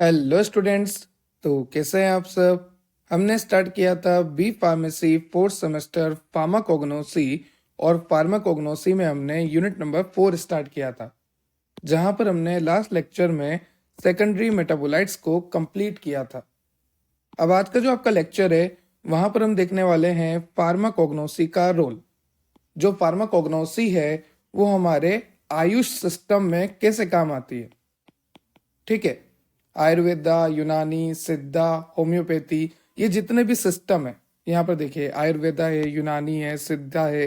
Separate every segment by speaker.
Speaker 1: Hello students. तो कैसे हैं आप सब। हमने स्टार्ट किया था B pharmacy fourth semester pharmacognosy और फार्माकोग्नोसी में हमने यूनिट नंबर 4 स्टार्ट किया था, जहां पर हमने लास्ट लेक्चर में सेकेंडरी मेटाबोलाइट्स को कंप्लीट किया था। अब आज का जो आपका लेक्चर है वहां पर हम देखने वाले हैं फार्माकोग्नोसी का रोल। जो फार्माकोग्नोसी है वो हमारे आयुष सिस्टम में कैसे काम आती है। ठीक है, आयुर्वेदा, यूनानी, सिद्धा, होम्योपैथी, ये जितने भी सिस्टम है यहाँ पर देखिए, आयुर्वेदा है, यूनानी है, सिद्धा है,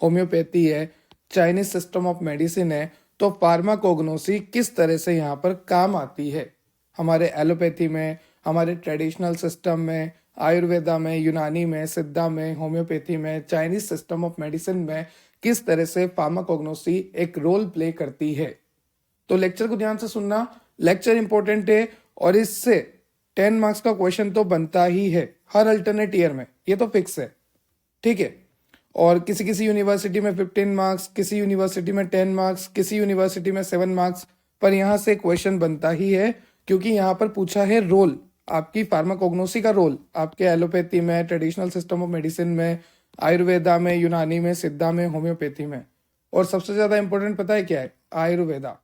Speaker 1: होम्योपैथी है, चाइनीज सिस्टम ऑफ मेडिसिन है। तो फार्माकोग्नोसी किस तरह से यहाँ पर काम आती है हमारे एलोपैथी में, हमारे ट्रेडिशनल सिस्टम में, आयुर्वेदा में, यूनानी में, सिद्धा में, होम्योपैथी में, चाइनीज सिस्टम ऑफ मेडिसिन में किस तरह से फार्माकोग्नोसी एक रोल प्ले करती है। तो लेक्चर को ध्यान से सुनना, लेक्चर इंपॉर्टेंट है और इससे 10 मार्क्स का क्वेश्चन तो बनता ही है हर अल्टरनेट ईयर में, ये तो फिक्स है। ठीक है, और किसी किसी यूनिवर्सिटी में 15 मार्क्स, किसी यूनिवर्सिटी में 10 मार्क्स, किसी यूनिवर्सिटी में 7 मार्क्स, पर यहाँ से क्वेश्चन बनता ही है, क्योंकि यहाँ पर पूछा है रोल, आपकी फार्माकोग्नोसी का रोल आपके एलोपैथी में, ट्रेडिशनल सिस्टम ऑफ मेडिसिन में, आयुर्वेदा में, यूनानी में, सिद्धा में, होम्योपैथी में। और सबसे ज्यादा इंपॉर्टेंट पता है क्या है? आयुर्वेदा।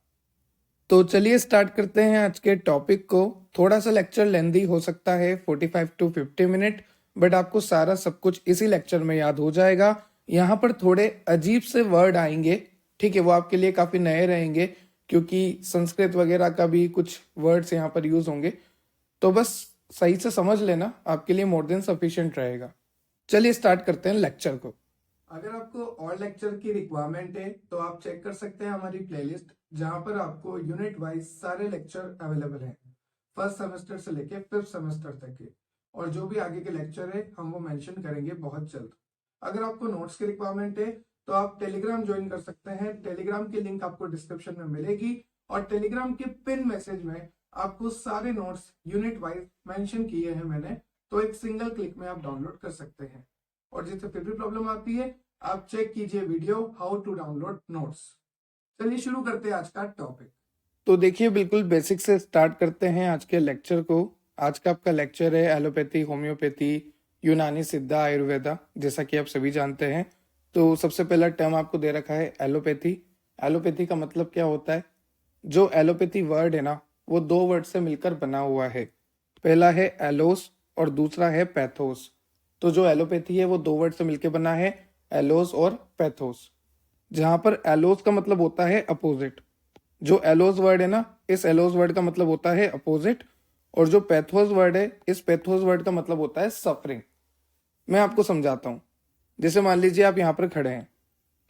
Speaker 1: तो चलिए स्टार्ट करते हैं आज के टॉपिक को। थोड़ा सा लेक्चर लेंदी हो सकता है, 45 to 50 मिनट, बट आपको सारा सब कुछ इसी लेक्चर में याद हो जाएगा। यहाँ पर थोड़े अजीब से वर्ड आएंगे, ठीक है, वो आपके लिए काफी नए रहेंगे, क्योंकि संस्कृत वगैरह का भी कुछ वर्ड्स यहाँ पर यूज होंगे। तो बस सही से समझ लेना, आपके लिए मोर देन सफिशिएंट रहेगा। चलिए स्टार्ट करते हैं लेक्चर को। अगर आपको और लेक्चर की रिक्वायरमेंट है तो आप चेक कर सकते हैं हमारी प्लेलिस्ट, जहां पर आपको यूनिट वाइज सारे लेक्चर अवेलेबल हैं, फर्स्ट सेमेस्टर से लेके 5th सेमेस्टर तक के। और जो भी आगे के लेक्चर है हम वो मेंशन करेंगे बहुत जल्द। अगर आपको नोट्स की रिक्वायरमेंट है तो आप टेलीग्राम ज्वाइन कर सकते हैं। टेलीग्राम की लिंक आपको डिस्क्रिप्शन में मिलेगी, और टेलीग्राम के पिन मैसेज में आपको सारे नोट्स यूनिट वाइज मेंशन किए हैं मैंने, तो एक सिंगल क्लिक में आप डाउनलोड कर सकते हैं। और जिससे फिर भी प्रॉब्लम आती है, आप चेक कीजिए video how to download notes. चलिए शुरू करते हैं आज का टॉपिक। तो देखिए, बिल्कुल बेसिक से स्टार्ट करते हैं आज के लेक्चर को। आज का आपका लेक्चर है एलोपैथी, होम्योपैथी, यूनानी, सिद्धा, आयुर्वेदा, जैसा कि आप सभी जानते हैं। तो सबसे पहला टर्म आपको दे रखा है एलोपैथी। एलोपैथी का मतलब क्या होता है? जो एलोपैथी वर्ड है ना, वो 2 वर्ड से मिलकर बना हुआ है। पहला है एलोस और दूसरा है पैथोस। तो जो एलोपैथी है वो 2 वर्ड से मिलकर बना है, एलोस और पैथोस। जहां पर एलोस का मतलब होता है अपोजिट। जो एलोस वर्ड है ना, इस एलोस वर्ड का मतलब होता है अपोजिट, और जो पैथोस वर्ड है, इस पैथोस वर्ड का मतलब होता है सफरिंग। मैं आपको समझाता हूं। जैसे मान लीजिए आप यहाँ पर खड़े हैं,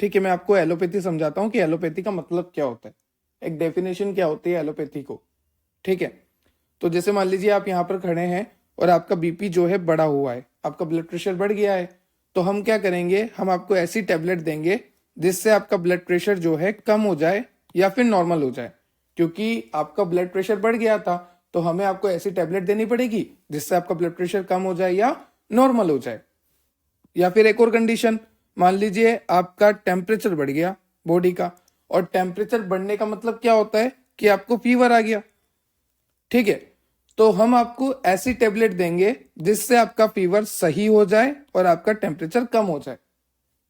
Speaker 1: ठीक है, मैं आपको एलोपैथी समझाता हूँ कि एलोपैथी का मतलब क्या होता है, एक डेफिनेशन क्या होती है एलोपैथी को। ठीक है, तो जैसे मान लीजिए आप यहाँ पर खड़े हैं और आपका बीपी जो है बढ़ा हुआ है, आपका ब्लड प्रेशर बढ़ गया है, तो हम क्या करेंगे, हम आपको ऐसी टैबलेट देंगे जिससे आपका ब्लड प्रेशर जो है कम हो जाए या फिर नॉर्मल हो जाए। क्योंकि आपका ब्लड प्रेशर बढ़ गया था तो हमें आपको ऐसी टैबलेट देनी पड़ेगी जिससे आपका ब्लड प्रेशर कम हो जाए या नॉर्मल हो जाए। या फिर एक और कंडीशन, मान लीजिए आपका टेम्परेचर बढ़ गया बॉडी का, और टेम्परेचर बढ़ने का मतलब क्या होता है कि आपको फीवर आ गया। ठीक है, तो हम आपको ऐसी टेबलेट देंगे जिससे आपका फीवर सही हो जाए और आपका टेम्परेचर कम हो जाए।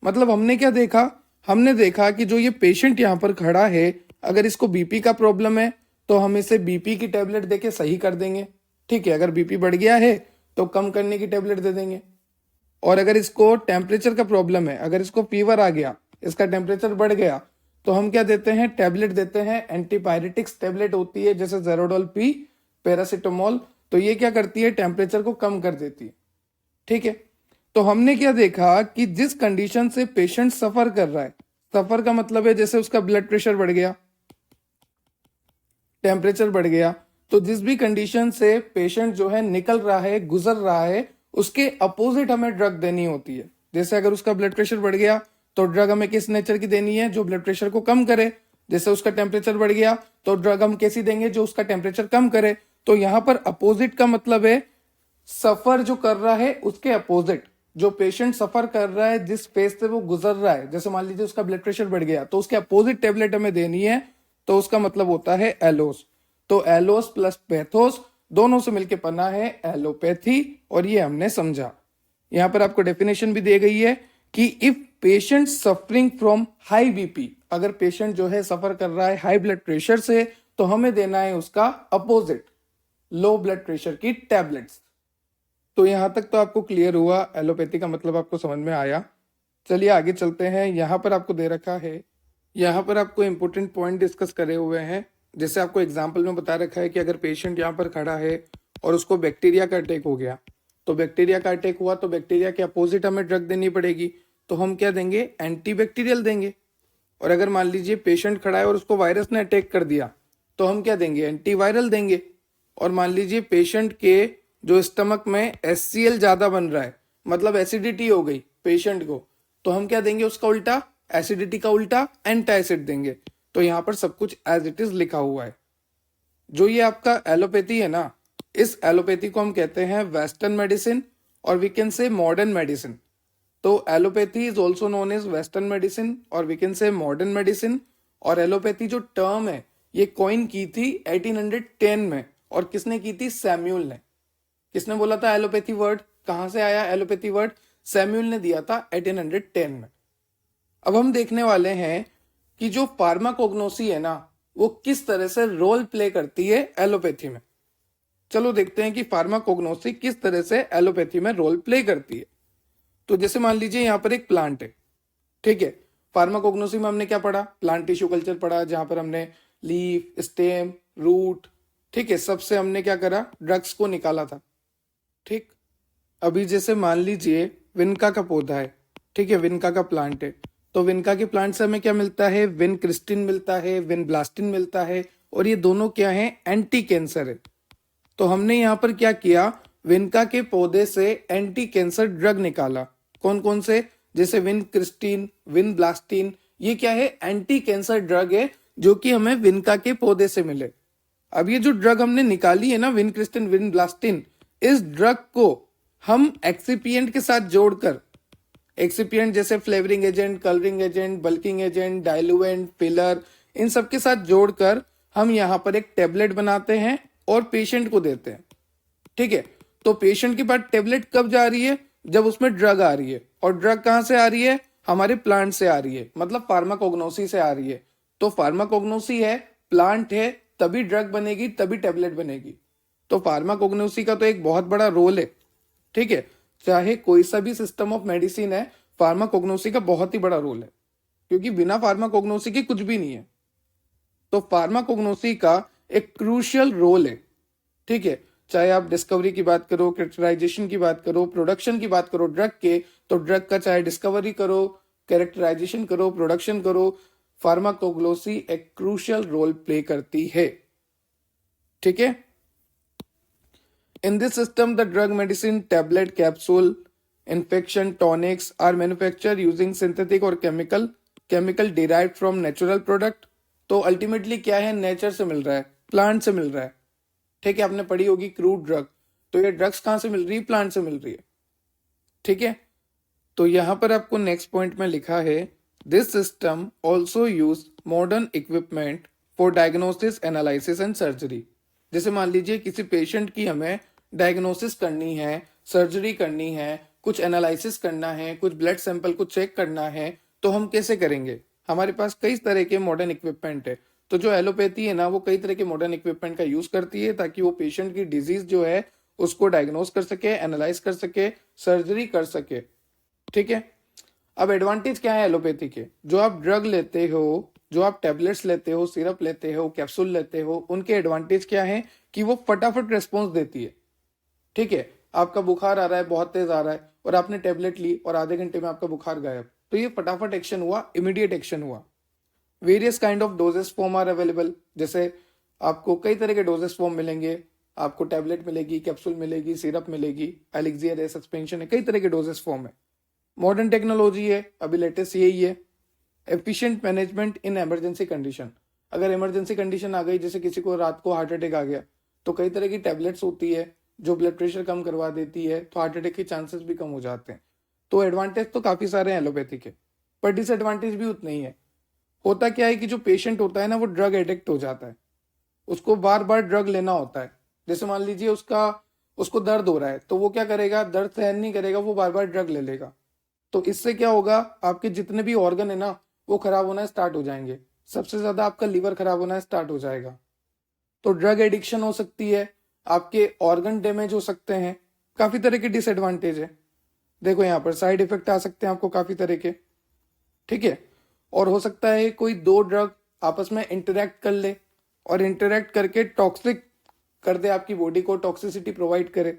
Speaker 1: मतलब हमने क्या देखा, हमने देखा कि जो ये पेशेंट यहाँ पर खड़ा है, अगर इसको बीपी का प्रॉब्लम है तो हम इसे बीपी की टेबलेट देके सही कर देंगे। ठीक है, अगर बीपी बढ़ गया है तो कम करने की टेबलेट दे देंगे। और अगर इसको टेम्परेचर का प्रॉब्लम है, अगर इसको फीवर आ गया, इसका टेम्परेचर बढ़ गया, तो हम क्या देते हैं, टैबलेट देते हैं। एंटीपायरेटिक्स टैबलेट होती है, जैसे जेरोडोल पी, पैरासिटामोल। तो ये क्या करती है, टेम्परेचर को कम कर देती है। ठीक है, तो हमने क्या देखा कि जिस कंडीशन से पेशेंट सफर कर रहा है, सफर का मतलब है जैसे उसका ब्लड प्रेशर बढ़ गया, टेम्परेचर बढ़ गया, तो जिस भी कंडीशन से पेशेंट जो है निकल रहा है, गुजर रहा है, उसके अपोजिट हमें ड्रग देनी होती है। जैसे अगर उसका ब्लड प्रेशर बढ़ गया तो ड्रग हमें किस नेचर की देनी है, जो ब्लड प्रेशर को कम करे। जैसे उसका टेम्परेचर बढ़ गया तो ड्रग हम कैसी देंगे, जो उसका टेम्परेचर कम करे। तो यहां पर अपोजिट का मतलब है सफर जो कर रहा है उसके अपोजिट। जो पेशेंट सफर कर रहा है, जिस फेज से वो गुजर रहा है, जैसे मान लीजिए उसका ब्लड प्रेशर बढ़ गया तो उसके अपोजिट टेबलेट हमें देनी है, तो उसका मतलब होता है एलोस। तो एलोस प्लस पैथोस दोनों से मिलकर बना है एलोपैथी, और ये हमने समझा। यहाँ पर आपको डेफिनेशन भी दी गई है कि if patient suffering from high BP, अगर पेशेंट जो है सफर कर रहा है हाई ब्लड प्रेशर से, तो हमें देना है उसका अपोजिट, लो ब्लड प्रेशर की टैबलेट्स। तो यहां तक तो आपको क्लियर हुआ, एलोपैथी का मतलब आपको समझ में आया। चलिए आगे चलते हैं। यहां पर आपको दे रखा है, यहाँ पर आपको इंपॉर्टेंट पॉइंट डिस्कस करे हुए हैं। जैसे आपको एग्जाम्पल में बता रखा है कि अगर पेशेंट यहाँ पर खड़ा है और उसको बैक्टीरिया का अटैक हो गया, तो बैक्टीरिया का अटैक हुआ तो बैक्टीरिया के अपोजिट हमें ड्रग देनी पड़ेगी, तो हम क्या देंगे, एंटीबैक्टीरियल देंगे। और अगर मान लीजिए पेशेंट खड़ा है और उसको वायरस ने अटैक कर दिया, तो हम क्या देंगे, एंटीवायरल देंगे। और मान लीजिए पेशेंट के जो स्टमक में HCl ज्यादा बन रहा है, मतलब एसिडिटी हो गई पेशेंट को, तो हम क्या देंगे उसका उल्टा, एसिडिटी का उल्टा एंटासिड देंगे। तो यहाँ पर सब कुछ एज इट इज लिखा हुआ है। जो ये आपका एलोपैथी है ना, इस एलोपैथी को हम कहते हैं वेस्टर्न मेडिसिन, और we can say modern medicine. तो allopathy is also known as western medicine, और we can say modern medicine. और एलोपैथी जो टर्म है ये कॉइन की थी 1810 में, और किसने की थी, सैम्यूल ने। किसने बोला था एलोपैथी वर्ड, कहां से आया एलोपैथी वर्ड, सैम्यूल ने दिया था 1810 में। अब हम देखने वाले हैं कि जो फार्माकोग्नोसी है ना, वो किस तरह से रोल प्ले करती है एलोपैथी में। चलो देखते हैं कि फार्माकोग्नोसी किस तरह से एलोपैथी में रोल प्ले करती है। तो जैसे मान लीजिए यहाँ पर एक प्लांट है, ठीक है। फार्माकोग्नोसी में हमने क्या पढ़ा, प्लांट टिश्यू कल्चर पढ़ा, जहां पर हमने लीफ, स्टेम, रूट, ठीक है, सबसे हमने क्या करा, ड्रग्स को निकाला था, ठीक। अभी जैसे मान लीजिए विनका का पौधा है, ठीक है, विनका का प्लांट है, तो विनका के प्लांट से हमें क्या मिलता है, विनक्रिस्टिन मिलता है, विनब्लास्टिन मिलता है, और ये दोनों क्या है, एंटी कैंसर है। तो हमने यहाँ पर क्या किया, विनका के पौधे से एंटी कैंसर ड्रग निकाला। कौन कौन से, जैसे विनक्रिस्टिन, विनब्लास्टिन, ये क्या है, एंटी कैंसर ड्रग है, जो कि हमें विनका के पौधे से मिले। अब ये जो ड्रग हमने निकाली है ना, विनक्रिस्टिन, विनब्लास्टिन, इस ड्रग को हम एक्सिपिएंट के साथ जोड़कर, एक्सिपिएंट जैसे flavouring agent, colouring agent, bulking agent, diluent, filler, इन सब के साथ जोड़कर हम यहाँ पर एक टेबलेट बनाते हैं और पेशेंट को देते हैं, ठीक है। तो पेशेंट के पास टेबलेट कब जा रही है, जब उसमें ड्रग आ रही है। और ड्रग कहां से आ रही है, हमारे प्लांट से आ रही है, मतलब फार्माकोग्नोसी से आ रही है। तो फार्माकोग्नोसी है, प्लांट है, तभी ड्रग बनेगी, तभी टेबलेट बनेगी। तो फार्माकोग्नोसी का तो एक बहुत बड़ा रोल है, ठीक है। चाहे कोई सा भी सिस्टम ऑफ मेडिसिन है, फार्माकोग्नोसी का बहुत ही बड़ा रोल है, क्योंकि बिना फार्माकोग्नोसी के कुछ भी नहीं है। तो फार्माकोग्नोसी का एक क्रूशियल रोल है, ठीक है। चाहे आप डिस्कवरी की बात करो, कैरेक्टराइजेशन की बात करो, प्रोडक्शन की बात करो ड्रग के, तो ड्रग का चाहे डिस्कवरी करो, कैरेक्टराइजेशन करो, प्रोडक्शन करो, फार्माकोग्नोसी एक क्रूशियल रोल प्ले करती है, ठीक है। In this system, the drug, medicine, tablet, capsule, infection, tonics are manufactured using synthetic और chemical derived from natural product। तो अल्टीमेटली क्या है, नेचर से मिल रहा है, प्लांट से मिल रहा है, ठीक है। आपने पढ़ी होगी क्रूड ड्रग, तो ये ड्रग्स कहां से मिल रही है, प्लांट से मिल रही है, ठीक है। तो यहां पर आपको नेक्स्ट पॉइंट में लिखा है, this system also use modern equipment for diagnosis, analysis and surgery. जैसे मान लीजिए किसी पेशेंट की हमें डायग्नोसिस करनी है, सर्जरी करनी है, कुछ एनालिसिस करना है, कुछ ब्लड सैंपल को चेक करना है, तो हम कैसे करेंगे, हमारे पास कई तरह के मॉडर्न इक्विपमेंट है। तो जो एलोपैथी है ना, वो कई तरह के मॉडर्न इक्विपमेंट का यूज करती है, ताकि वो पेशेंट की डिजीज जो है उसको डायग्नोस कर सके, एनालाइज कर सके, सर्जरी कर सके, ठीक है। अब एडवांटेज क्या है एलोपैथी के, जो आप ड्रग लेते हो, जो आप टेबलेट्स लेते हो, सिरप लेते हो, कैप्सूल लेते हो, उनके एडवांटेज क्या है कि वो फटाफट रेस्पॉन्स देती है, ठीक है। आपका बुखार आ रहा है, बहुत तेज आ रहा है, और आपने टेबलेट ली और आधे घंटे में आपका बुखार गायब, तो ये फटाफट एक्शन हुआ, इमीडिएट एक्शन हुआ। Various kind of doses form are available, जैसे आपको कई तरह के डोजेस फॉर्म मिलेंगे, आपको टेबलेट मिलेगी, कैप्सूल मिलेगी, सिरप मिलेगी, एलिक्सियर है, सस्पेंशन है, कई तरह के डोजेस फॉर्म है। मॉडर्न टेक्नोलॉजी है, अभी लेटेस्ट यही है। Efficient management in emergency condition, अगर इमरजेंसी कंडीशन आ गई, जैसे किसी को रात को हार्ट अटैक आ गया, तो कई तरह की टैबलेट्स होती है जो ब्लड प्रेशर कम करवा देती है, तो हार्ट अटैक के चांसेस भी कम हो जाते हैं। तो एडवांटेज तो काफी सारे हैं एलोपैथी के, पर डिसएडवांटेज भी उतने ही है। होता क्या है कि जो पेशेंट होता है ना, वो ड्रग एडिक्ट हो जाता है, उसको बार बार ड्रग लेना होता है, जैसे मान लीजिए उसको दर्द हो रहा है, तो वो क्या करेगा, दर्द सहन नहीं करेगा, वो बार बार ड्रग ले लेगा। तो इससे क्या होगा, आपके जितने भी ऑर्गन है ना वो खराब होना स्टार्ट हो जाएंगे। सबसे ज्यादा आपका लीवर खराब होना स्टार्ट हो जाएगा। तो ड्रग एडिक्शन हो सकती है, आपके ऑर्गन डैमेज हो सकते हैं, काफी तरह के डिसएडवांटेज है। देखो यहाँ पर साइड इफेक्ट आ सकते हैं आपको काफी तरह के, ठीक है। और हो सकता है कोई दो ड्रग आपस में इंटरेक्ट कर ले और इंटरेक्ट करके टॉक्सिक कर दे, आपकी बॉडी को टॉक्सिसिटी प्रोवाइड करे,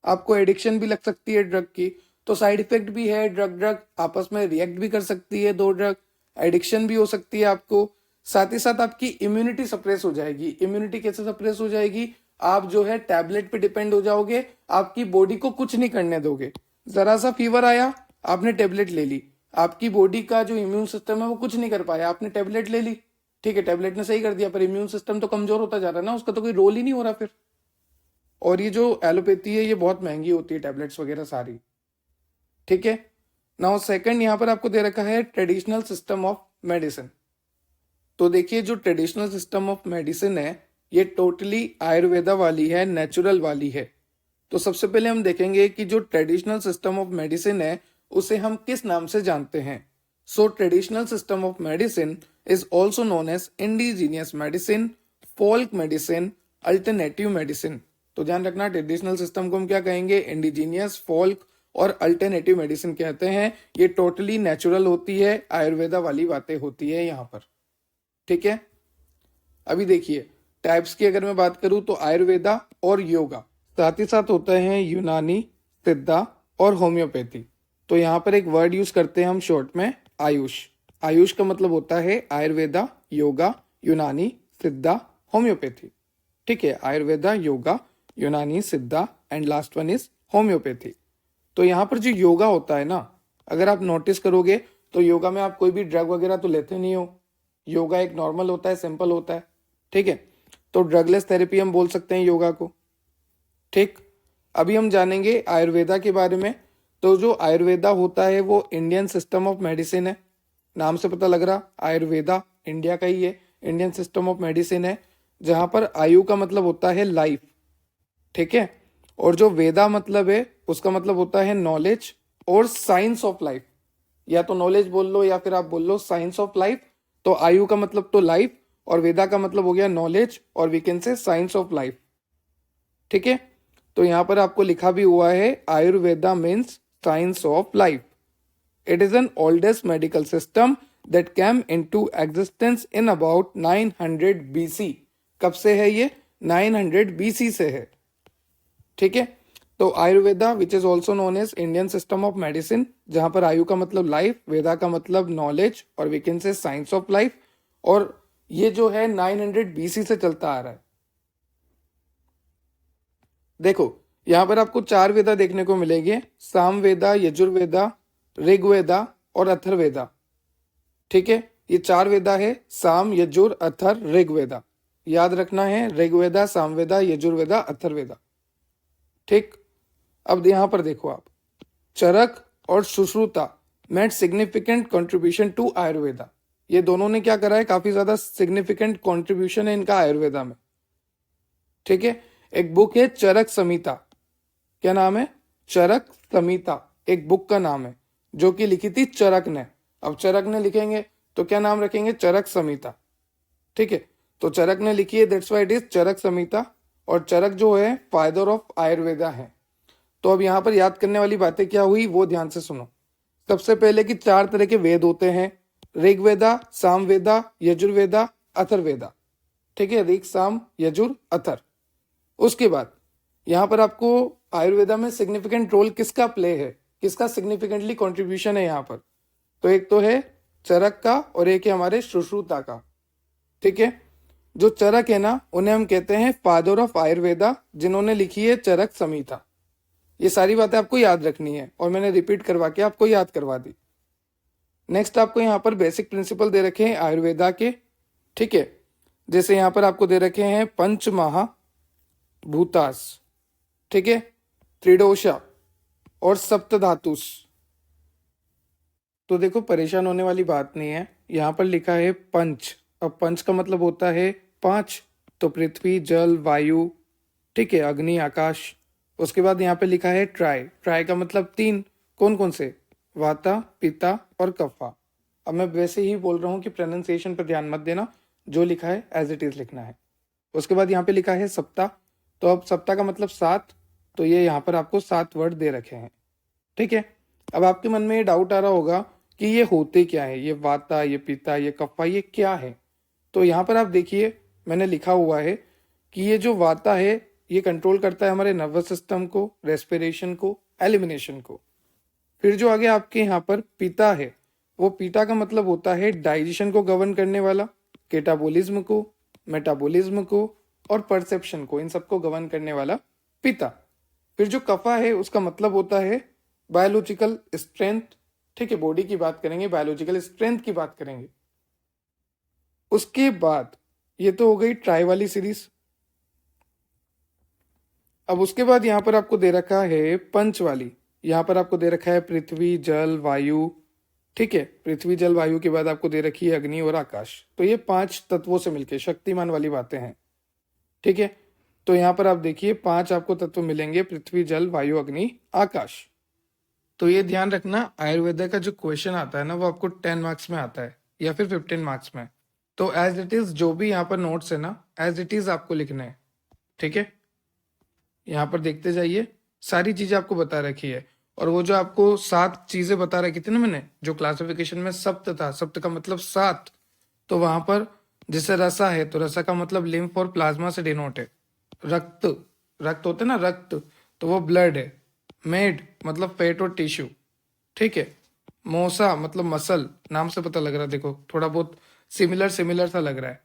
Speaker 1: आपको एडिक्शन भी लग सकती है ड्रग की। तो साइड इफेक्ट भी है, ड्रग ड्रग आपस में रिएक्ट भी कर सकती है, दो ड्रग एडिक्शन भी हो सकती है आपको। साथ ही साथ आपकी इम्यूनिटी सप्रेस हो जाएगी। इम्यूनिटी कैसे सप्रेस हो जाएगी, आप जो है टैबलेट पे डिपेंड हो जाओगे, आपकी बॉडी को कुछ नहीं करने दोगे। जरा सा फीवर आया, आपने टेबलेट ले ली, आपकी बॉडी का जो इम्यून सिस्टम है वो कुछ नहीं कर पाया, आपने टेबलेट ले ली, ठीक है, टेबलेट ने सही कर दिया, पर इम्यून सिस्टम तो कमजोर होता जा रहा है ना, उसका तो कोई रोल ही नहीं हो रहा फिर। और ये जो एलोपैथी है ये बहुत महंगी होती है, टैबलेट्स वगैरह सारी, ठीक है। नाउ सेकंड यहाँ पर आपको दे रखा है ट्रेडिशनल सिस्टम ऑफ मेडिसिन। तो देखिए जो ट्रेडिशनल सिस्टम ऑफ मेडिसिन है ये टोटली आयुर्वेदा वाली है, नेचुरल वाली है। तो सबसे पहले हम देखेंगे कि जो ट्रेडिशनल सिस्टम ऑफ मेडिसिन है उसे हम किस नाम से जानते हैं। So traditional system of medicine is also known as indigenous medicine, folk medicine, alternative medicine. तो ध्यान रखना, ट्रेडिशनल सिस्टम को हम क्या कहेंगे, इंडिजीनियस, फोल्क और अल्टरनेटिव मेडिसिन कहते हैं। ये टोटली नेचुरल होती है, आयुर्वेदा वाली बातें होती है यहाँ पर, ठीक है। अभी देखिए टाइप्स की अगर मैं बात करूं तो आयुर्वेदा और योगा, साथ ही साथ होते हैं यूनानी, सिद्धा और होम्योपैथी। तो यहाँ पर एक वर्ड यूज करते हैं हम शॉर्ट में, आयुष। आयुष का मतलब होता है आयुर्वेदा, योगा, यूनानी, सिद्धा, होम्योपैथी, ठीक है। आयुर्वेदा, योगा, यूनानी, सिद्धा and last one is homeopathy. तो यहाँ पर जो योगा होता है ना, अगर आप नोटिस करोगे तो योगा में आप कोई भी ड्रग वगैरह तो लेते नहीं हो। योगा एक नॉर्मल होता है, सिंपल होता है, ठीक है। तो ड्रगलेस थेरेपी हम बोल सकते हैं योगा को, ठीक। अभी हम जानेंगे आयुर्वेदा के बारे में। तो जो आयुर्वेदा होता है वो इंडियन सिस्टम ऑफ मेडिसिन है, नाम से पता लग रहा आयुर्वेदा इंडिया का ही है, इंडियन सिस्टम ऑफ मेडिसिन है, जहां पर आयु का मतलब होता है लाइफ, ठीक है। और जो वेदा मतलब है उसका मतलब होता है नॉलेज और साइंस ऑफ लाइफ, या तो नॉलेज बोल लो या फिर आप बोल लो साइंस ऑफ लाइफ। तो आयु का मतलब तो लाइफ और वेदा का मतलब हो गया नॉलेज और we can say science of life, ठीक है। तो यहां पर आपको लिखा भी हुआ है Ayurveda means science of life. It is an oldest medical system that came into existence in about 900 BC. कब से है ये, 900 बीसी से है, ठीक है। तो Ayurveda which is also known as Indian system of medicine, जहां पर आयु का मतलब लाइफ, वेदा का मतलब नॉलेज और we can say science of life, और ये जो है 900 बीसी से चलता आ रहा है। देखो यहां पर आपको चार वेदा देखने को मिलेंगे, सामवेदा, यजुर्वेदा, ऋग्वेदा और अथर्ववेदा, ठीक है। ये चार वेदा है, साम, यजुर, अथर, ऋग्वेदा। याद रखना है, ऋग्वेदा, सामवेदा, यजुर्वेदा, अथर्ववेदा, ठीक। अब यहां पर देखो आप, चरक और Sushruta made significant contribution to Ayurveda. ये दोनों ने क्या करा है, काफी ज्यादा सिग्निफिकेंट कंट्रीब्यूशन है इनका आयुर्वेदा में, ठीक है। एक बुक है चरक संहिता, क्या नाम है, चरक संहिता, एक बुक का नाम है जो कि लिखी थी चरक ने। अब चरक ने लिखेंगे तो क्या नाम रखेंगे, चरक संहिता, ठीक है। तो चरक ने लिखी है, दैट्स व्हाई इट इज चरक संहिता। और चरक जो है फादर ऑफ आयुर्वेदा है। तो अब यहाँ पर याद करने वाली बातें क्या हुई वो ध्यान से सुनो। सबसे पहले कि चार तरह के वेद होते हैं, ऋग्वेदा, सामवेदा, यजुर्वेदा, अथर्ववेदा, ठीक है। ऋग, साम, यजुर, अथर। उसके बाद यहाँ पर आपको आयुर्वेदा में सिग्निफिकेंट रोल किसका प्ले है, किसका सिग्निफिकेंटली कॉन्ट्रीब्यूशन है यहाँ पर, तो एक तो है चरक का और एक है हमारे सुश्रुता का, ठीक है। जो चरक है ना उन्हें हम कहते हैं फादर ऑफ आयुर्वेदा, जिन्होंने लिखी है चरक संहिता। ये सारी बातें आपको याद रखनी है और मैंने रिपीट करवा के आपको याद करवा दी। नेक्स्ट आपको यहाँ पर बेसिक प्रिंसिपल दे रखे हैं आयुर्वेदा के, ठीक है। जैसे यहाँ पर आपको दे रखे हैं पंच महाभूतास, ठीक है, त्रिदोषा और सप्त धातुस। तो देखो परेशान होने वाली बात नहीं है, यहाँ पर लिखा है पंच। अब पंच का मतलब होता है पांच, तो पृथ्वी, जल, वायु, ठीक है, अग्नि, आकाश। उसके बाद यहाँ पे लिखा है ट्राई। ट्राई का मतलब तीन। कौन कौन से? वाता, पिता और कफा। अब मैं वैसे ही बोल रहा हूँ कि प्रोनाउंसिएशन पर ध्यान मत देना, जो लिखा है एज इट इज लिखना है। उसके बाद यहाँ पे लिखा है सप्ताह। तो अब सप्ताह का मतलब सात, तो ये यहाँ पर आपको 7 वर्ड दे रखे हैं। ठीक है। अब आपके मन में ये डाउट आ रहा होगा कि ये होते क्या है, ये वाता, ये पिता, ये कफा, ये क्या है? तो यहाँ पर आप देखिए, मैंने लिखा हुआ है कि ये जो वाता है ये कंट्रोल करता है हमारे नर्वस सिस्टम को, रेस्पिरेशन को, एलिमिनेशन को। फिर जो आगे आपके यहाँ पर पिता है, वो पिता का मतलब होता है डाइजेशन को गवर्न करने वाला, केटाबोलिज्म को, मेटाबॉलिज्म को और परसेप्शन को, इन सबको गवर्न करने वाला पिता। फिर जो कफा है उसका मतलब होता है बायोलॉजिकल स्ट्रेंथ। ठीक है, बॉडी की बात करेंगे, बायोलॉजिकल स्ट्रेंथ की बात करेंगे। उसके बाद ये तो हो गई ट्राई वाली सीरीज। अब उसके बाद यहां पर आपको दे रखा है पंच वाली। यहां पर आपको दे रखा है पृथ्वी, जल, वायु। ठीक है, पृथ्वी, जल, वायु के बाद आपको दे रखी है अग्नि और आकाश। तो ये 5 तत्वों से मिलके शक्तिमान वाली बातें हैं। ठीक है, तो यहां पर आप देखिए 5 आपको तत्व मिलेंगे, पृथ्वी, जल, वायु, अग्नि, आकाश। तो ये ध्यान रखना, आयुर्वेदा का जो क्वेश्चन आता है ना वो आपको 10 मार्क्स में आता है या फिर 15 मार्क्स में। तो एज इट इज जो भी यहाँ पर नोट्स है ना, एज इट इज आपको लिखना है। ठीक है, यहाँ पर देखते जाइए, सारी चीजें आपको बता रखी है। और वो जो आपको 7 चीजें बता रखी थी ना मैंने, जो क्लासिफिकेशन में सप्त था, सप्त का मतलब 7, तो वहां पर जैसे रसा है तो रसा का मतलब लिम्फ और प्लाज्मा से डिनोट है। रक्त, रक्त होते ना रक्त, तो वो ब्लड है। मेड मतलब फैट और टिश्यू। ठीक है, मोसा मतलब मसल, नाम से पता लग रहा है, देखो थोड़ा बहुत सिमिलर सिमिलर सा लग रहा है।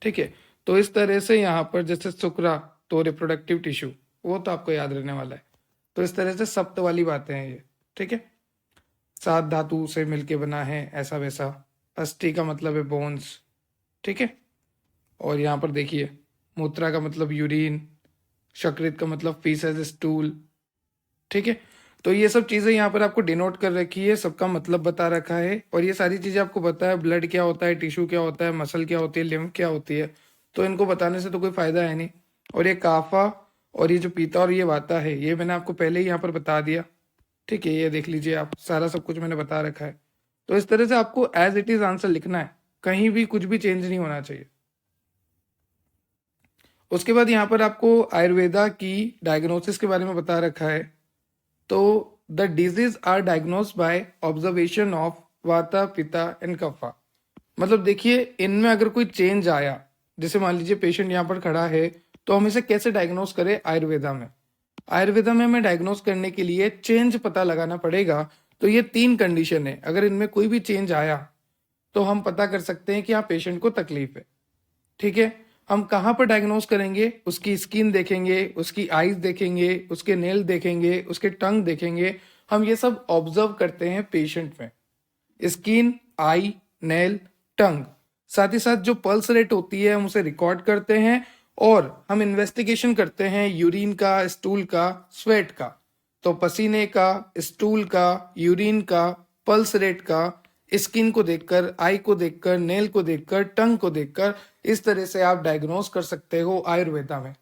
Speaker 1: ठीक है, तो इस तरह से यहाँ पर जैसे शुक्रा तो रिप्रोडक्टिव टिश्यू, वो तो आपको याद रहने वाला है। तो इस तरह से सप्त वाली बातें हैं ये। ठीक है, 7 धातु से मिलके बना है, ऐसा वैसा। अस्थि का मतलब है बोन्स। ठीक है, और यहाँ पर देखिए मूत्रा का मतलब यूरिन, शकृत का मतलब फीसेस, स्टूल। ठीक है, तो ये सब चीजें यहाँ पर आपको डिनोट कर रखी है, सबका मतलब बता रखा है। और ये सारी चीजें आपको पता है, ब्लड क्या होता है, टिश्यू क्या होता है, मसल क्या होती है, लिम्फ क्या होती है। तो इनको बताने से तो कोई फायदा है नहीं। और ये काफा और ये जो पीता और ये वाता है, ये मैंने आपको पहले ही यहाँ पर बता दिया। ठीक है, ये देख लीजिए आप, सारा सब कुछ मैंने बता रखा है। तो इस तरह से आपको एज इट इज आंसर लिखना है, कहीं भी कुछ भी चेंज नहीं होना चाहिए। उसके बाद यहाँ पर आपको आयुर्वेदा की डायग्नोसिस के बारे में बता रखा है। तो the disease are diagnose by observation of vata, pitta and कफा। मतलब देखिए, इनमें अगर कोई चेंज आया, जैसे मान लीजिए पेशेंट यहाँ पर खड़ा है, तो हम इसे कैसे डायग्नोज करें आयुर्वेदा में? आयुर्वेदा में हमें डायग्नोज करने के लिए चेंज पता लगाना पड़ेगा। तो ये 3 कंडीशन है, अगर इनमें कोई भी चेंज आया तो हम पता कर सकते हैं कि हाँ पेशेंट को तकलीफ है। ठीक है, हम कहाँ पर डायग्नोज करेंगे? उसकी स्किन देखेंगे, उसकी आईज देखेंगे, उसके नेल देखेंगे, उसके टंग देखेंगे। हम ये सब ऑब्जर्व करते हैं पेशेंट में, स्किन, आई, नेल, टंग। साथ ही साथ जो पल्स रेट होती है हम उसे रिकॉर्ड करते हैं, और हम इन्वेस्टिगेशन करते हैं यूरिन का, स्टूल का, स्वेट का। तो पसीने का, स्टूल का, यूरिन का, पल्स रेट का, स्किन को देखकर, आई को देखकर, नेल को देखकर, टंग को देखकर, इस तरह से आप डायग्नोज कर सकते हो आयुर्वेदा में।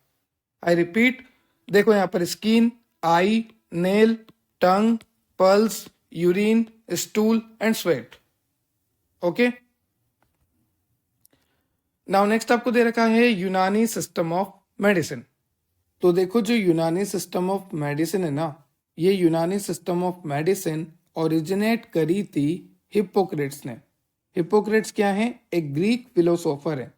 Speaker 1: आई रिपीट, देखो यहाँ पर skin, I, nail, tongue, pulse, urine, stool and sweat. Okay, now next आपको दे रखा है यूनानी सिस्टम ऑफ मेडिसिन। तो देखो, जो यूनानी सिस्टम ऑफ मेडिसिन है ना, ये यूनानी सिस्टम ऑफ मेडिसिन ओरिजिनेट करी थी हिप्पोक्रेट्स ने। हिप्पोक्रेट्स क्या है? एक ग्रीक फिलोसोफर है।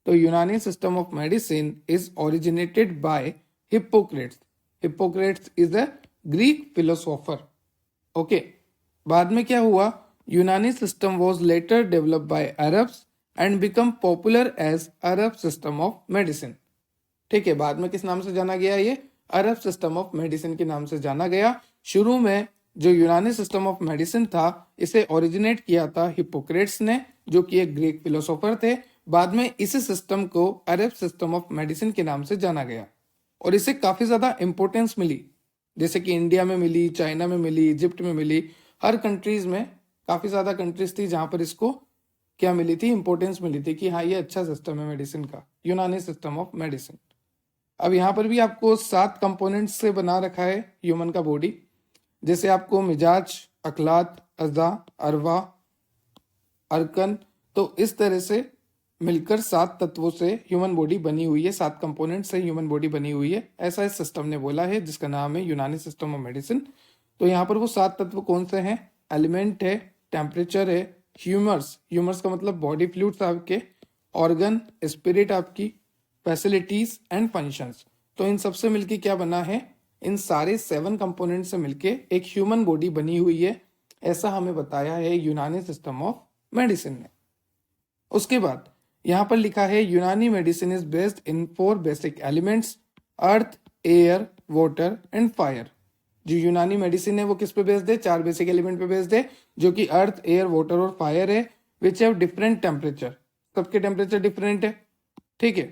Speaker 1: तो Unani system of medicine is originated by Hippocrates. Hippocrates is a Greek philosopher. Okay, बाद में क्या हुआ? Unani system was later develop by Arabs and become popular as Arab system of medicine. ठीक है, बाद में किस नाम से जाना गया? ये अरब सिस्टम ऑफ मेडिसिन के नाम से जाना गया। शुरू में जो यूनानी सिस्टम ऑफ मेडिसिन था, इसे ओरिजिनेट किया था हिप्पोक्रेट्स ने, जो कि एक ग्रीक फिलोसोफर थे। बाद में इसी सिस्टम को अरब सिस्टम ऑफ मेडिसिन के नाम से जाना गया, और इसे काफी ज्यादा इंपॉर्टेंस मिली। जैसे कि इंडिया में मिली, चाइना में मिली, इजिप्ट में मिली, हर कंट्रीज में, काफी ज्यादा कंट्रीज थी जहां पर इसको क्या मिली थी? इंपॉर्टेंस मिली थी कि हाँ ये अच्छा सिस्टम है मेडिसिन का, यूनानी सिस्टम ऑफ मेडिसिन। अब यहाँ पर भी आपको 7 कंपोनेंट्स से बना रखा है ह्यूमन का बॉडी, जैसे आपको मिजाज, अखलात, अज़ा, अरवा, अरकन, तो इस तरह से मिलकर 7 तत्वों से ह्यूमन बॉडी बनी हुई है, 7 कंपोनेंट से ह्यूमन बॉडी बनी हुई है, ऐसा इस सिस्टम ने बोला है, जिसका नाम है यूनानी सिस्टम ऑफ मेडिसिन। तो यहाँ पर वो 7 तत्व कौन से हैं? एलिमेंट है, टेम्परेचर है, ह्यूमर्स, ह्यूमर्स का मतलब बॉडी फ्लूइड्स आपके, ऑर्गन, स्पिरिट आपकी, फैसिलिटीज एंड फंक्शंस। तो इन सबसे मिलके क्या बना है? इन सारे 7 कंपोनेंट से मिलके एक ह्यूमन बॉडी बनी हुई है, ऐसा हमें बताया है यूनानी सिस्टम ऑफ मेडिसिन ने। उसके बाद यहाँ पर लिखा है यूनानी medicine is based in 4 basic elements, earth, air, water and fire. जो यूनानी मेडिसिन है वो किस पे बेस्ड है? 4 बेसिक एलिमेंट पे बेस्ड है, जो कि अर्थ, एयर, वाटर और फायर है, विच हैव डिफरेंट टेम्परेचर। सबके टेम्परेचर डिफरेंट है, ठीक है,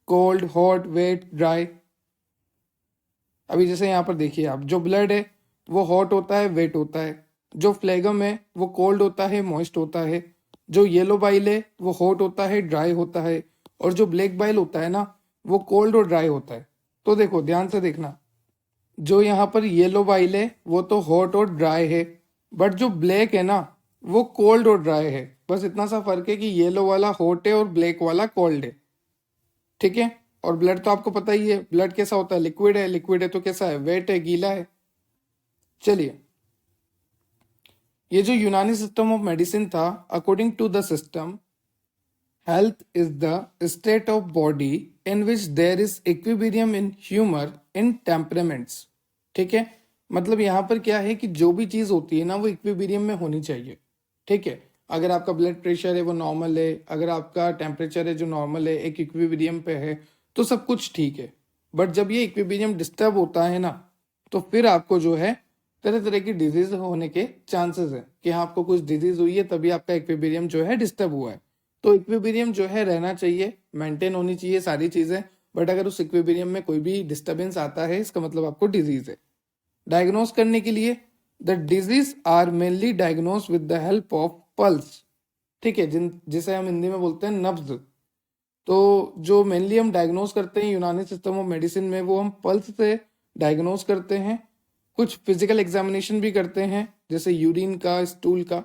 Speaker 1: कोल्ड, हॉट, वेट, ड्राई। अभी जैसे यहाँ पर देखिए आप, जो ब्लड है वो हॉट होता है, वेट होता है, जो फ्लेगम है वो कोल्ड होता है, मॉइस्ट होता है, जो येलो बाइल है वो हॉट होता है, ड्राई होता है, और जो ब्लैक बाइल होता है ना वो कोल्ड और ड्राई होता है। तो देखो ध्यान से देखना, जो यहाँ पर येलो बाइल है वो तो हॉट और ड्राई है, बट जो ब्लैक है ना वो कोल्ड और ड्राई है। बस इतना सा फर्क है कि येलो वाला हॉट है और ब्लैक वाला कोल्ड है, ठीक है। और ब्लड तो आपको पता ही है, ब्लड कैसा होता है? लिक्विड है, लिक्विड है तो कैसा है? वेट है, गीला है। चलिए, ये जो यूनानी सिस्टम ऑफ मेडिसिन था, according to the system, health is the state of body in which there is equilibrium in humour in temperaments, ठीक है। मतलब यहाँ पर क्या है कि जो भी चीज होती है ना वो इक्विलिब्रियम में होनी चाहिए, ठीक है। अगर आपका ब्लड प्रेशर है वो नॉर्मल है, अगर आपका टेम्परेचर है जो नॉर्मल है, एक इक्विलिब्रियम पे है, तो सब कुछ ठीक है। बट जब ये इक्विलिब्रियम डिस्टर्ब होता है ना, तो फिर आपको जो है तरह तरह की डिजीज होने के चांसेस है कि हाँ आपको कुछ डिजीज हुई है तभी आपका इक्विलिब्रियम जो है डिस्टर्ब हुआ है। तो इक्विलिब्रियम जो है रहना चाहिए, मेंटेन होनी चाहिए सारी चीजें, बट अगर उस इक्विलिब्रियम में कोई भी डिस्टर्बेंस आता है, इसका मतलब आपको डिजीज है। डायग्नोस करने के लिए, the disease are mainly diagnose with the help of pulse, ठीक है, जिसे हम हिंदी में बोलते हैं नब्ज। तो जो मेनली हम डायग्नोस करते हैं यूनानी सिस्टम ऑफ मेडिसिन में, वो हम पल्स से डायग्नोस करते हैं। कुछ फिजिकल एग्जामिनेशन भी करते हैं, जैसे यूरिन का, स्टूल का।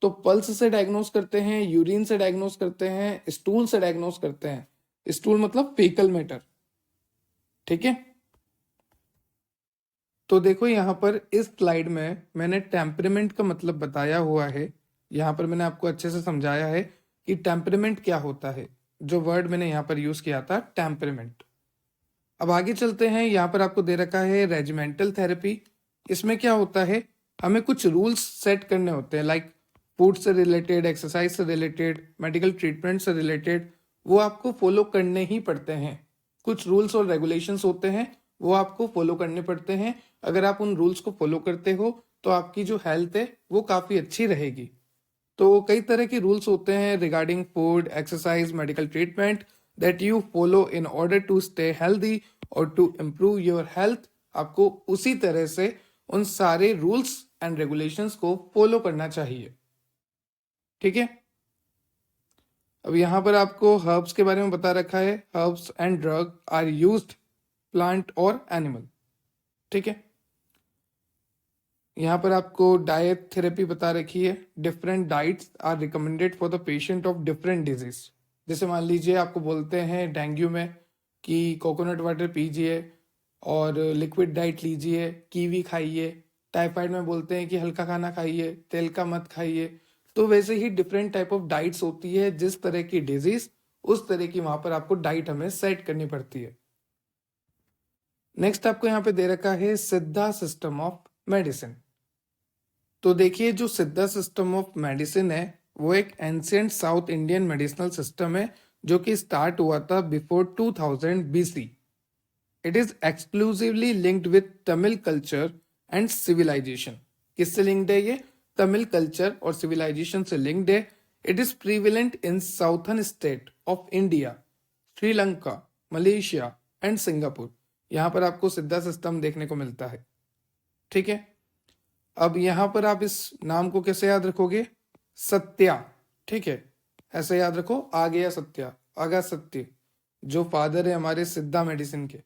Speaker 1: तो पल्स से डायग्नोस करते हैं, यूरिन से डायग्नोस करते हैं, स्टूल से डायग्नोस करते हैं। स्टूल मतलब फीकल मैटर, ठीक है। तो देखो यहाँ पर इस स्लाइड में मैंने टेम्परेमेंट का मतलब बताया हुआ है। यहाँ पर मैंने आपको अच्छे से समझाया है कि टेम्परेमेंट क्या होता है, जो वर्ड मैंने यहाँ पर यूज किया था, टेम्परेमेंट। अब आगे चलते हैं, यहाँ पर आपको दे रखा है रेजिमेंटल थेरेपी। इसमें क्या होता है, हमें कुछ रूल्स सेट करने होते हैं, लाइक फूड से रिलेटेड, एक्सरसाइज से रिलेटेड, मेडिकल ट्रीटमेंट से रिलेटेड, वो आपको फॉलो करने ही पड़ते हैं। कुछ रूल्स और रेगुलेशंस होते हैं, वो आपको फॉलो करने पड़ते हैं। अगर आप उन रूल्स को फॉलो करते हो तो आपकी जो हेल्थ है वो काफ़ी अच्छी रहेगी। तो कई तरह के रूल्स होते हैं regarding food, exercise, medical treatment that you follow in order to stay healthy और टू इम्प्रूव योर हेल्थ। आपको उसी तरह से उन सारे रूल्स एंड रेगुलेशंस को फॉलो करना चाहिए, ठीक है। अब यहाँ पर आपको हर्ब्स के बारे में बता रखा है, herbs and drug are used plant और एनिमल, ठीक है। यहाँ पर आपको डाइट थेरेपी बता रखी है, different diets are recommended for the patient of different disease. जैसे मान लीजिए आपको बोलते हैं डेंगू में कि कोकोनट वाटर पीजिए और लिक्विड डाइट लीजिए, कीवी खाइए। टाइफाइड में बोलते हैं कि हल्का खाना खाइए, तेल का मत खाइए। तो वैसे ही डिफरेंट टाइप ऑफ डाइट्स होती है, जिस तरह की डिजीज उस तरह की वहां पर आपको डाइट हमें सेट करनी पड़ती है। नेक्स्ट आपको यहाँ पे दे रखा है सिद्धा सिस्टम ऑफ मेडिसिन। तो देखिए, जो सिद्धा सिस्टम ऑफ मेडिसिन है वो एक ancient south Indian medicinal system है, जो कि स्टार्ट हुआ था before 2000 BC। It is exclusively linked with Tamil culture and civilisation. किससे लिंक्ड है ये? तमिल कल्चर और सिविलाइजेशन से लिंक्ड है। It is prevalent in southern state of India, Sri Lanka, Malaysia and Singapore. यहाँ पर आपको सिद्धा सिस्टम देखने को मिलता है, ठीक है। अब यहाँ पर आप इस नाम को कैसे याद रखोगे? सत्या, ठीक है, ऐसे याद रखो, आ गया सत्या, आगा सत्य, जो फादर है हमारे सिद्धा मेडिसिन के,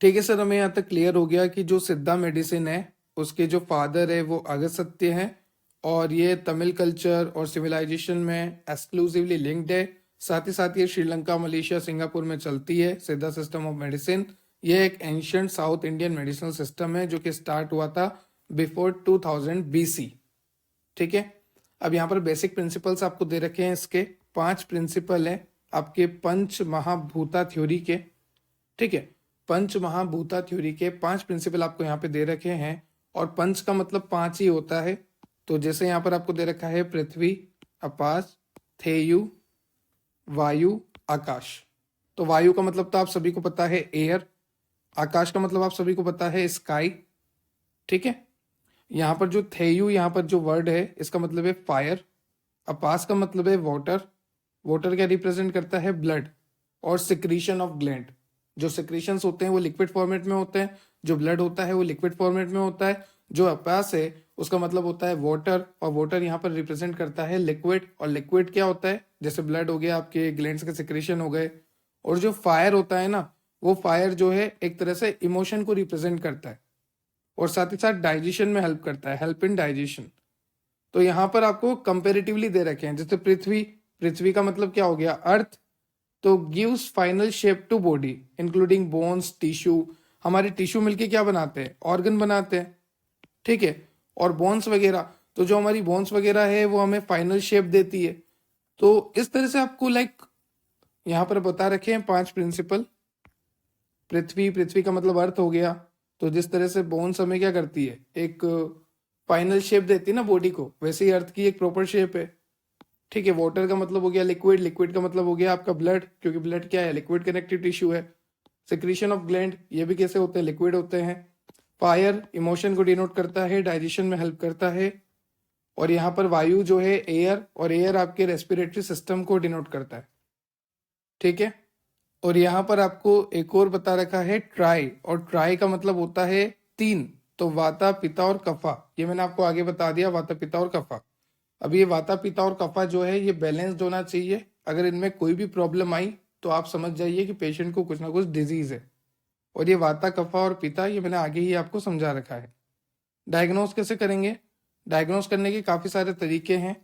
Speaker 1: ठीक है सर, हमें यहाँ तक क्लियर हो गया कि जो सिद्धा मेडिसिन है उसके जो फादर है वो अगस्त्य सत्य हैं और ये तमिल कल्चर और सिविलाइजेशन में एक्सक्लूसिवली लिंक्ड है। साथ ही साथ ये श्रीलंका, मलेशिया, सिंगापुर में चलती है सिद्धा सिस्टम ऑफ मेडिसिन। ये एक ancient south Indian medicinal system है जो कि स्टार्ट हुआ था बिफोर 2000 BC। ठीक है, अब यहाँ पर बेसिक प्रिंसिपल्स आपको दे रखे हैं। इसके 5 प्रिंसिपल हैं आपके पंच महाभूता थ्योरी के। ठीक है, पंच महाभूता थ्योरी के 5 प्रिंसिपल आपको यहाँ पे दे रखे हैं और पंच का मतलब 5 ही होता है। तो जैसे यहाँ पर आपको दे रखा है पृथ्वी, आकाश, थेयु, वायु, आकाश। तो वायु का मतलब तो आप सभी को पता है एयर, आकाश का मतलब आप सभी को पता है स्काई। ठीक है, यहाँ पर जो थेयु यहाँ पर जो वर्ड है इसका मतलब है फायर, अपास का मतलब है वाटर। वाटर क्या रिप्रेजेंट करता है? ब्लड और सिक्रीशन ऑफ ग्लैंड। जो सिक्रीशंस होते हैं वो लिक्विड फॉर्मेट में होते हैं, जो ब्लड होता है वो लिक्विड फॉर्मेट में होता है। जो अपास है उसका मतलब होता है वाटर, और वाटर यहाँ पर रिप्रेजेंट करता है लिक्विड। और लिक्विड क्या होता है? जैसे ब्लड हो गया, आपके ग्लैंड्स के सिक्रीशन हो गए। और जो फायर होता है ना, वो फायर जो है एक तरह से इमोशन को रिप्रेजेंट करता है और साथ ही साथ डाइजेशन में हेल्प करता है, हेल्प इन डाइजेशन। तो यहाँ पर आपको कंपेरेटिवली दे रखे हैं। जैसे पृथ्वी, पृथ्वी का मतलब क्या हो गया? अर्थ। तो gives final shape to body including bones, tissue. हमारे टिश्यू मिलके क्या बनाते हैं? ऑर्गन बनाते हैं। ठीक है, और बोन्स वगैरह, तो जो हमारी बोन्स वगैरह है वो हमें फाइनल शेप देती है। तो इस तरह से आपको यहाँ पर बता रखे हैं 5 प्रिंसिपल। पृथ्वी, पृथ्वी का मतलब अर्थ हो गया। तो जिस तरह से बोन्स हमें क्या करती है? एक फाइनल शेप देती है ना बॉडी को, वैसे ही अर्थ की एक प्रॉपर शेप है। ठीक है, वाटर का मतलब हो गया लिक्विड, लिक्विड का मतलब हो गया आपका ब्लड, क्योंकि ब्लड क्या है? लिक्विड कनेक्टिव टिश्यू है। सिक्रीशन ऑफ ग्लैंड, ये भी कैसे होते हैं? लिक्विड होते हैं। फायर इमोशन को डिनोट करता है, डाइजेशन में हेल्प करता है। और यहाँ पर वायु जो है एयर, और एयर आपके रेस्पिरेटरी सिस्टम को डिनोट करता है। ठीक है, और यहाँ पर आपको एक और बता रखा है ट्राई, और ट्राई का मतलब होता है 3। तो वाता, पिता और कफा, ये मैंने आपको आगे बता दिया, वाता, पिता और कफा। अब ये वाता, पिता और कफा जो है ये बैलेंस्ड होना चाहिए। अगर इनमें कोई भी प्रॉब्लम आई तो आप समझ जाइए कि पेशेंट को कुछ ना कुछ डिजीज है। और ये वाता, कफा और पिता ये मैंने आगे ही आपको समझा रखा है। डायग्नोस कैसे करेंगे? डायग्नोस करने के काफ़ी सारे तरीके हैं।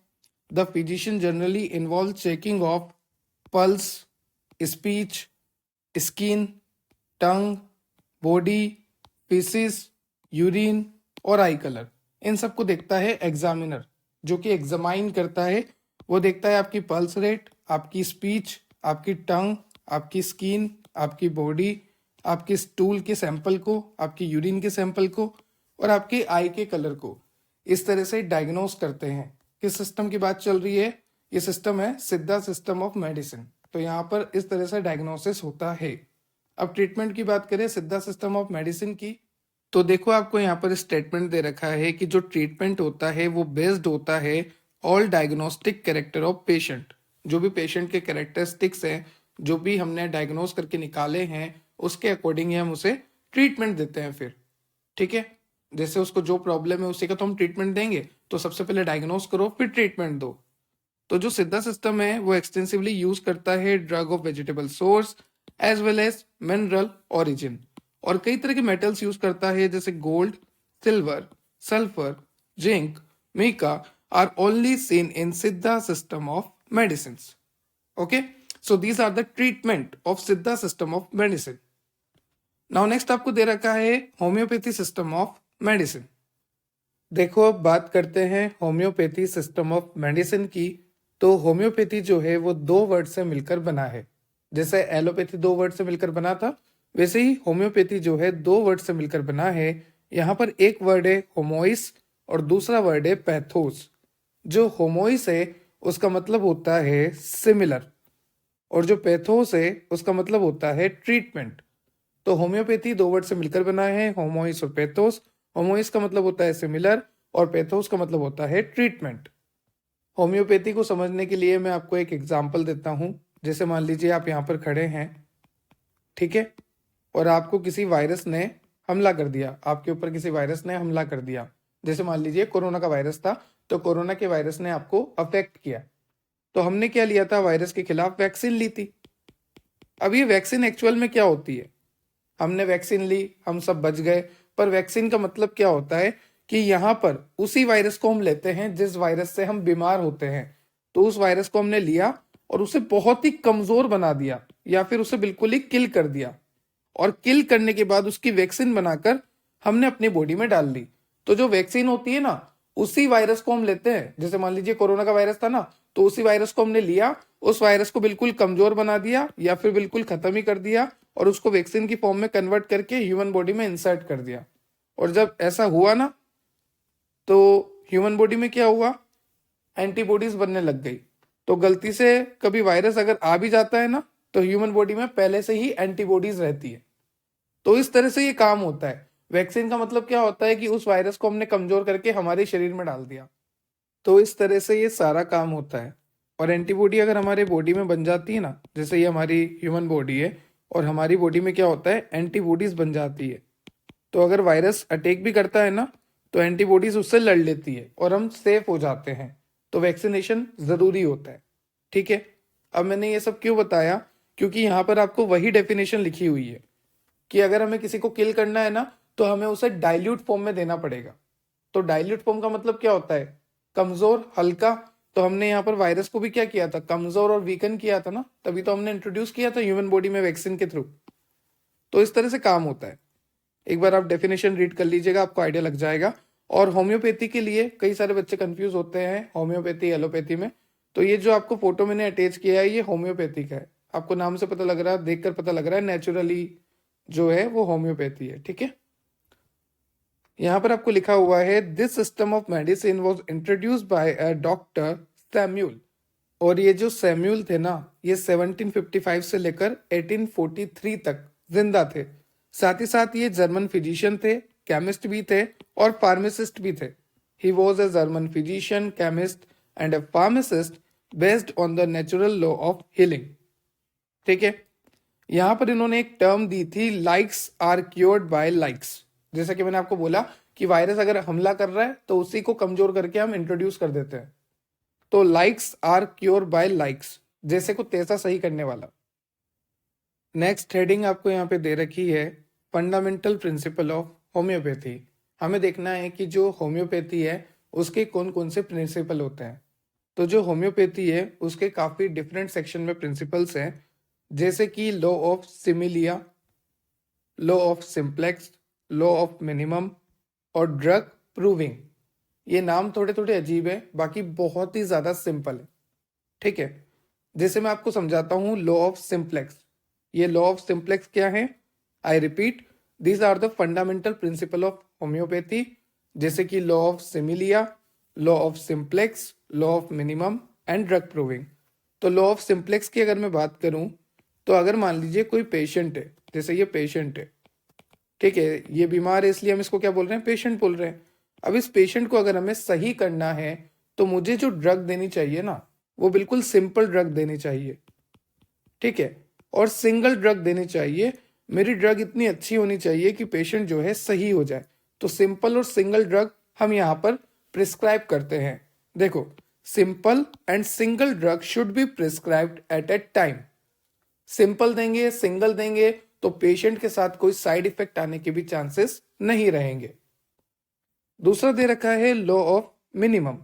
Speaker 1: The physician generally involve checking of pulse, speech, skin, tongue, body, faeces, urine और आई कलर। इन सबको देखता है एग्जामिनर, जो कि एग्जामाइन करता है। वो देखता है आपकी पल्स रेट, आपकी स्पीच, आपकी टंग, आपकी स्किन, आपकी बॉडी, आपकी स्टूल के सैंपल को, आपकी यूरिन के सैंपल को और आपके आई के कलर को। इस तरह से डायग्नोस करते हैं। किस सिस्टम की बात चल रही है? ये सिस्टम है सिद्धा सिस्टम ऑफ मेडिसिन। तो यहाँ पर इस तरह से डायग्नोसिस होता है। अब ट्रीटमेंट की बात करें सिद्धा सिस्टम ऑफ मेडिसिन की, तो देखो आपको यहाँ पर स्टेटमेंट दे रखा है कि जो ट्रीटमेंट होता है वो बेस्ड होता है all diagnostic character of patient. जो भी पेशेंट के कैरेक्टरिस्टिक्स हैं, जो भी हमने डायग्नोस करके निकाले हैं, उसके अकॉर्डिंग ही हम उसे ट्रीटमेंट देते हैं फिर। ठीक है, जैसे उसको जो प्रॉब्लम है उसी का तो हम ट्रीटमेंट देंगे। तो सबसे पहले डायग्नोस करो फिर ट्रीटमेंट दो। तो जो सिद्धा सिस्टम है वो एक्सटेंसिवली यूज करता है drug of vegetable source as well as mineral origin, और कई तरह के मेटल्स यूज करता है जैसे gold, silver, sulphur, zinc, mica are only seen in Siddha system of medicine. Okay, so these are the treatment of Siddha system of medicine. Now next आपको दे रखा है होम्योपैथी सिस्टम ऑफ मेडिसिन। देखो अब बात करते हैं होम्योपैथी सिस्टम ऑफ मेडिसिन की। तो होम्योपैथी जो है वो 2 वर्ड से मिलकर बना है। जैसे एलोपैथी 2 वर्ड से मिलकर बना था, वैसे ही होम्योपैथी जो है 2 वर्ड से मिलकर बना है। यहाँ पर एक वर्ड है होमोइस और दूसरा वर्ड है पैथोस। जो होमोइस है उसका मतलब होता है सिमिलर, और जो पैथोस है उसका मतलब होता है ट्रीटमेंट। तो होम्योपैथी 2 वर्ड से मिलकर बना है, होमोइस और पैथोस। होमोइस का मतलब होता है सिमिलर और पैथोस का मतलब होता है ट्रीटमेंट। होम्योपैथी को समझने के लिए मैं आपको एक एग्जांपल देता हूं। जैसे मान लीजिए आप यहाँ पर खड़े हैं, ठीक है, और आपको किसी वायरस ने हमला कर दिया, आपके ऊपर किसी वायरस ने हमला कर दिया। जैसे मान लीजिए कोरोना का वायरस था, तो कोरोना के वायरस ने आपको अफेक्ट किया। तो हमने क्या लिया था? वायरस के खिलाफ वैक्सीन ली थी। अब ये वैक्सीन एक्चुअल में क्या होती है? हमने वैक्सीन ली, हम सब बच गए। पर वैक्सीन का मतलब क्या होता है कि यहाँ पर उसी वायरस को हम लेते हैं जिस वायरस से हम बीमार होते हैं। तो उस वायरस को हमने लिया और उसे बहुत ही कमजोर बना दिया या फिर उसे बिल्कुल ही किल कर दिया, और किल करने के बाद उसकी वैक्सीन बनाकर हमने अपनी बॉडी में डाल दी। तो जो वैक्सीन होती है ना, उसी वायरस को हम लेते हैं। जैसे मान लीजिए कोरोना का वायरस था ना, तो उसी वायरस को हमने लिया, उस वायरस को बिल्कुल कमजोर बना दिया या फिर बिल्कुल खत्म ही कर दिया, और उसको वैक्सीन की फॉर्म में कन्वर्ट करके ह्यूमन बॉडी में इंसर्ट कर दिया। और जब ऐसा हुआ ना, तो ह्यूमन बॉडी में क्या हुआ, एंटीबॉडीज बनने लग गई। तो गलती से कभी वायरस अगर आ भी जाता है ना, तो ह्यूमन बॉडी में पहले से ही एंटीबॉडीज रहती है। तो इस तरह से ये काम होता है। वैक्सीन का मतलब क्या होता है कि उस वायरस को हमने कमजोर करके हमारे शरीर में डाल दिया। तो इस तरह से ये सारा काम होता है। और एंटीबॉडी अगर हमारे बॉडी में बन जाती है ना, जैसे ये हमारी ह्यूमन बॉडी है और हमारी बॉडी में क्या होता है, एंटीबॉडीज बन जाती है। तो अगर वायरस अटैक भी करता है ना, तो एंटीबॉडीज उससे लड़ लेती है और हम सेफ हो जाते हैं। तो वैक्सीनेशन जरूरी होता है। ठीक है, अब मैंने ये सब क्यों बताया, क्योंकि यहाँ पर आपको वही डेफिनेशन लिखी हुई है कि अगर हमें किसी को किल करना है ना, तो हमें उसे डाइल्यूट फॉर्म में देना पड़ेगा। तो डाइल्यूट फॉर्म का मतलब क्या होता है, कमजोर, हल्का। तो हमने यहाँ पर वायरस को भी क्या किया था, कमजोर और वीकन किया था ना, तभी तो हमने इंट्रोड्यूस किया था ह्यूमन बॉडी में वैक्सीन के थ्रू। तो इस तरह से काम होता है। एक बार आप डेफिनेशन रीड कर लीजिएगा, आपको आइडिया लग जाएगा। और होम्योपैथी के लिए कई सारे बच्चे कंफ्यूज होते हैं होम्योपैथी एलोपैथी में। तो ये जो आपको फोटो मैंने अटैच किया है, ये होम्योपैथी का है। आपको नाम से पता लग रहा है, देखकर पता लग रहा है, नेचुरली जो है वो होम्योपैथी है। ठीक है, यहाँ पर आपको लिखा हुआ है, this system of medicine was introduced by a doctor Samuel. और ये जो सैम्यूल थे ना, ये 1755 से लेकर 1843 तक जिंदा थे। साथ ही साथ ये जर्मन फिजिशियन थे, केमिस्ट भी थे और फार्मासिस्ट भी थे। He was a German physician, chemist and a pharmacist based on the natural law of healing. ठीक है, यहां पर इन्होंने एक टर्म दी थी, likes are cured by likes. जैसा कि मैंने आपको बोला कि वायरस अगर हमला कर रहा है तो उसी को कमजोर करके हम इंट्रोड्यूस कर देते हैं। तो likes are cure by likes, जैसे को तैसा सही करने वाला। नेक्स्ट हेडिंग आपको यहाँ पे दे रखी है, फंडामेंटल प्रिंसिपल ऑफ होम्योपैथी। हमें देखना है कि जो होम्योपैथी है उसके कौन कौन से प्रिंसिपल होते हैं। तो जो होम्योपैथी है उसके काफी डिफरेंट सेक्शन में प्रिंसिपल्स हैं, जैसे कि law of similia, law of simplex, law of minimum और ड्रग प्रूविंग। ये नाम थोड़े थोड़े अजीब है, बाकी बहुत ही ज्यादा सिंपल है। ठीक है, जैसे मैं आपको समझाता हूं, लॉ ऑफ सिंप्लेक्स। ये लॉ ऑफ सिंप्लेक्स क्या है, I repeat, these are the fundamental principle of homoeopathy, जैसे कि law of similia, law of simplex, law of minimum and drug proving. तो लॉ ऑफ सिंप्लेक्स की अगर मैं बात करूं, तो अगर मान लीजिए कोई पेशेंट है, जैसे ये पेशेंट है, ठीक है, ये बीमार है इसलिए हम इसको क्या बोल रहे हैं, पेशेंट बोल रहे हैं। अब इस पेशेंट को अगर हमें सही करना है, तो मुझे जो ड्रग देनी चाहिए ना, वो बिल्कुल सिंपल ड्रग देनी चाहिए। ठीक है, और सिंगल ड्रग देनी चाहिए। मेरी ड्रग इतनी अच्छी होनी चाहिए कि पेशेंट जो है सही हो जाए। तो सिंपल और सिंगल ड्रग हम यहाँ पर प्रिस्क्राइब करते हैं। देखो, simple and single drug should be prescribed at a time. Simple देंगे, सिंगल देंगे, तो पेशेंट के साथ कोई साइड इफेक्ट आने के भी चांसेस नहीं रहेंगे। दूसरा दे रखा है लॉ ऑफ मिनिमम।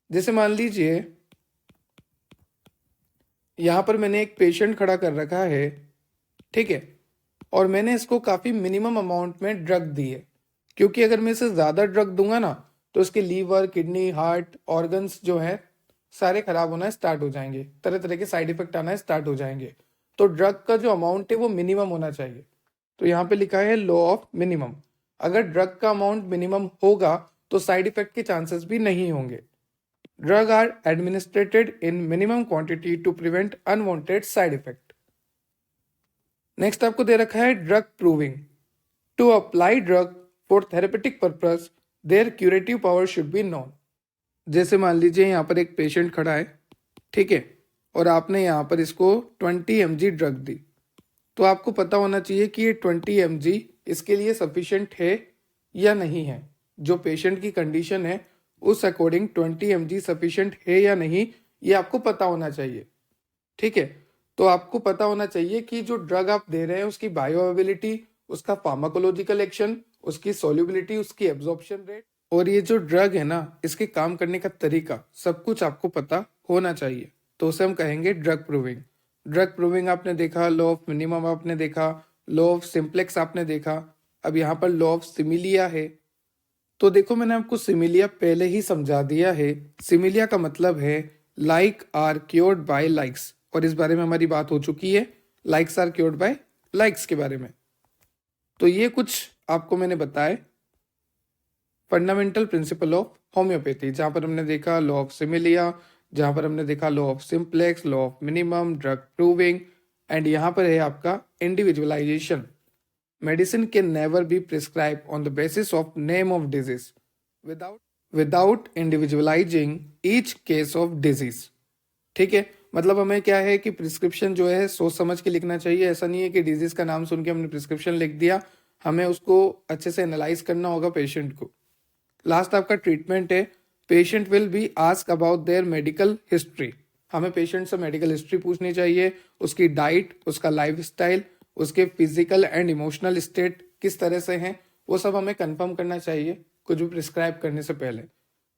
Speaker 1: जैसे मान लीजिए यहां पर मैंने एक पेशेंट खड़ा कर रखा है, ठीक है, और मैंने इसको काफी मिनिमम अमाउंट में ड्रग दी है, क्योंकि अगर मैं इसे ज्यादा ड्रग दूंगा ना, तो इसके लीवर, किडनी, हार्ट, ऑर्गन्स जो है सारे खराब होना स्टार्ट हो जाएंगे, तरह तरह के साइड इफेक्ट आना स्टार्ट हो जाएंगे। तो ड्रग का जो अमाउंट है वो मिनिमम होना चाहिए। तो यहाँ पे लिखा है लॉ ऑफ मिनिमम। अगर ड्रग का अमाउंट मिनिमम होगा तो साइड इफेक्ट के चांसेस भी नहीं होंगे। Drug are administered in minimum quantity to prevent unwanted side effect. Next आपको दे रखा है drug proving. To apply drug for therapeutic purpose their curative power should be known. जैसे मान लीजिए यहाँ पर एक पेशेंट खड़ा है, ठीक है, और आपने यहाँ पर इसको 20 mg ड्रग दी, तो आपको पता होना चाहिए कि ये 20 mg इसके लिए सफिशिएंट है या नहीं है। जो पेशेंट की कंडीशन है उस अकॉर्डिंग 20 mg सफिशिएंट है या नहीं, ये आपको पता होना चाहिए। ठीक है, तो आपको पता होना चाहिए कि जो ड्रग आप दे रहे हैं उसकी बायोअवेलेबिलिटी, उसका फार्माकोलॉजिकल एक्शन, उसकी सॉल्युबिलिटी, उसकी एब्जॉर्प्शन रेट और ये जो ड्रग है ना, इसके काम करने का तरीका सब कुछ आपको पता होना चाहिए। तो उसे हम कहेंगे ड्रग प्रूविंग। ड्रग प्रूविंग आपने देखा, लॉ ऑफ मिनिमम आपने देखा, लॉ ऑफ सिंप्लेक्स आपने देखा, अब यहाँ पर लॉ ऑफ सिमिलिया है। तो देखो मैंने आपको सिमिलिया पहले ही समझा दिया है। सिमिलिया का मतलब है like are cured by likes, और इस बारे में हमारी बात हो चुकी है, likes are cured by likes के बारे में। तो ये कुछ आपको मैंने बताए फंडामेंटल प्रिंसिपल ऑफ होम्योपैथी, जहां पर हमने देखा लॉ ऑफ सिमिलिया, जहां पर हमने देखा law of simplex, law of minimum, drug proving, and यहाँ पर है आपका individualisation. Medicine can never be prescribe on the basis of name of disease without individualising each case of disease. ठीक है, मतलब हमें क्या है कि प्रिस्क्रिप्शन जो है सोच समझ के लिखना चाहिए। ऐसा नहीं है कि डिजीज का नाम सुन के हमने प्रिस्क्रिप्शन लिख दिया, हमें उसको अच्छे से एनालाइज करना होगा पेशेंट को। लास्ट आपका ट्रीटमेंट है, patient will be ask about their medical history. हमें पेशेंट से मेडिकल हिस्ट्री पूछनी चाहिए, उसकी डाइट, उसका लाइफस्टाइल, उसके फिजिकल एंड इमोशनल स्टेट किस तरह से हैं, वो सब हमें कंफर्म करना चाहिए कुछ भी प्रिस्क्राइब करने से पहले।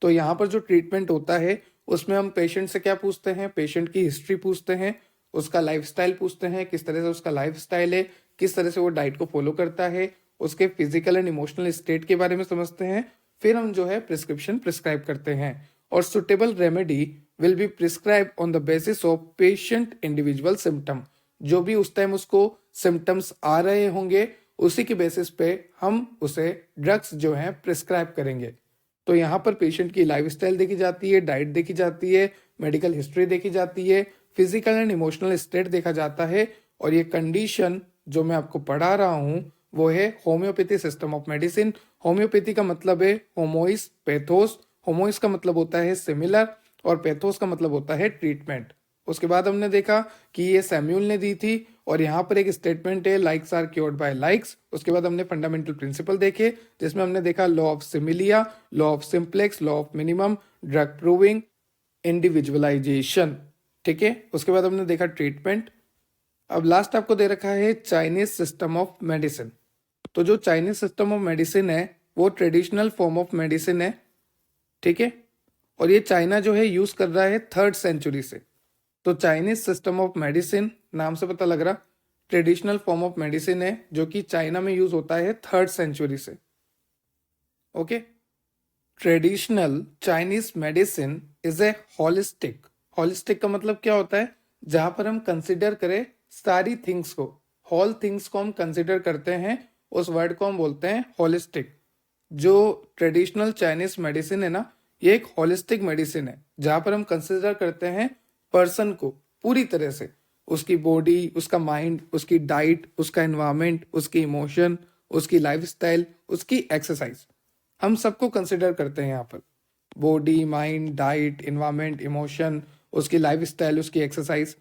Speaker 1: तो यहाँ पर जो ट्रीटमेंट होता है उसमें हम पेशेंट से क्या पूछते हैं, पेशेंट की हिस्ट्री पूछते हैं, उसका लाइफस्टाइल पूछते हैं, किस तरह से उसका लाइफस्टाइल है, किस तरह से वो डाइट को फॉलो करता है, उसके फिजिकल एंड इमोशनल स्टेट के बारे में समझते हैं। फिर हम जो है प्रिस्क्रिप्शन प्रिस्क्राइब करते हैं, और suitable remedy will be prescribe on the basis of patient individual symptom. जो भी उस टाइम उसको सिम्टम्स आ रहे होंगे उसी के बेसिस पे हम उसे ड्रग्स जो हैं प्रिस्क्राइब करेंगे। तो यहाँ पर पेशेंट की लाइफस्टाइल देखी जाती है, डाइट देखी जाती है, मेडिकल हिस्ट्री देखी जाती है, फिजिकल एंड इमोशनल स्टेट देखा जाता है, और ये कंडीशन जो मैं आपको पढ़ा रहा हूँ वो है homeopathy system of medicine. Homeopathy का मतलब है होमोइस पैथोस। होमोइस का मतलब होता है सिमिलर, और पैथोस का मतलब होता है ट्रीटमेंट। उसके बाद हमने देखा कि ये सैम्यूल ने दी थी, और यहाँ पर एक स्टेटमेंट है likes are cured by likes. उसके बाद हमने फंडामेंटल प्रिंसिपल देखे, जिसमें हमने देखा law of similia, law of simplex, law of minimum, drug proving, individualisation. ठीक है, उसके बाद हमने देखा ट्रीटमेंट। अब लास्ट आपको दे रखा है चाइनीज सिस्टम ऑफ मेडिसिन। तो जो चाइनीज सिस्टम ऑफ मेडिसिन है वो ट्रेडिशनल फॉर्म ऑफ मेडिसिन है। ठीक है, और ये चाइना जो है यूज कर रहा है 3rd सेंचुरी से। तो चाइनीज सिस्टम ऑफ मेडिसिन नाम से पता लग रहा ट्रेडिशनल फॉर्म ऑफ मेडिसिन है, जो कि चाइना में यूज होता है 3rd सेंचुरी से। Okay, traditional Chinese medicine is a holistic. Holistic का मतलब क्या होता है, जहां पर हम कंसिडर करें सारी थिंग्स को, होल थिंग्स को हम कंसिडर करते हैं, उस वर्ड को हम बोलते हैं हॉलिस्टिक। जो ट्रेडिशनल चाइनीज मेडिसिन है ना, ये एक हॉलिस्टिक मेडिसिन है, जहां पर हम कंसिडर करते हैं पर्सन को पूरी तरह से, उसकी बॉडी, उसका माइंड, उसकी डाइट, उसका एनवायरमेंट, उसकी इमोशन, उसकी लाइफस्टाइल, उसकी एक्सरसाइज, हम सबको कंसिडर करते हैं यहाँ पर। Body, mind, diet, environment, emotion, उसकी लाइफस्टाइल, उसकी एक्सरसाइज।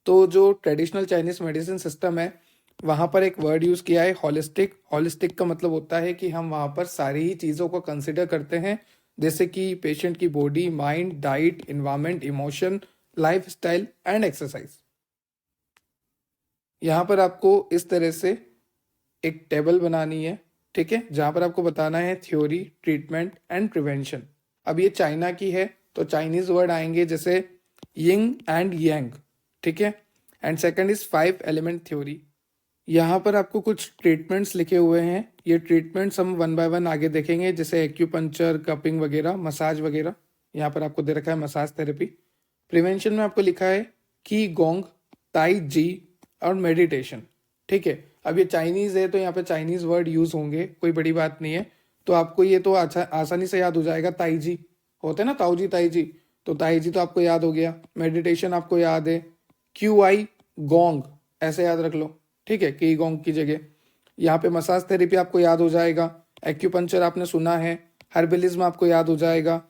Speaker 1: तो जो ट्रेडिशनल चाइनीज मेडिसिन सिस्टम है वहाँ पर एक वर्ड यूज किया है हॉलिस्टिक। हॉलिस्टिक का मतलब होता है कि हम वहाँ पर सारी ही चीज़ों को कंसिडर करते हैं, जैसे कि पेशेंट की body, mind, diet, environment, emotion, lifestyle and exercise. यहाँ पर आपको इस तरह से एक टेबल बनानी है, ठीक है, जहाँ पर आपको बताना है थ्योरी, ट्रीटमेंट एंड प्रिवेंशन। अब ये चाइना की है तो चाइनीज वर्ड आएंगे जैसे यिंग एंड यांग, ठीक है, and second is 5 element theory. यहाँ पर आपको कुछ ट्रीटमेंट्स लिखे हुए हैं, ये ट्रीटमेंट्स हम 1 बाय 1 आगे देखेंगे, जैसे एक्यूपंक्चर, कपिंग वगैरह, मसाज वगैरह। यहाँ पर आपको दे रखा है मसाज थेरेपी। प्रिवेंशन में आपको लिखा है की गोंग, ताई जी और मेडिटेशन। ठीक है, अब ये चाइनीज है तो यहाँ पे चाइनीज वर्ड यूज होंगे, कोई बड़ी बात नहीं है। तो आपको ये तो आसानी से याद हो जाएगा, ताई जी होते हैं ना, ताऊ जी, ताई जी, तो ताई जी तो आपको याद हो गया। मेडिटेशन आपको याद है, क्यू आई गोंग ऐसे याद रख लो, ठीक है, की गोंग की जगह। यहाँ पे मसाज थेरेपी आपको याद हो जाएगा, एक्यूपंक्चर आपने सुना है, हर्बलिज्म आपको याद हो जाएगा,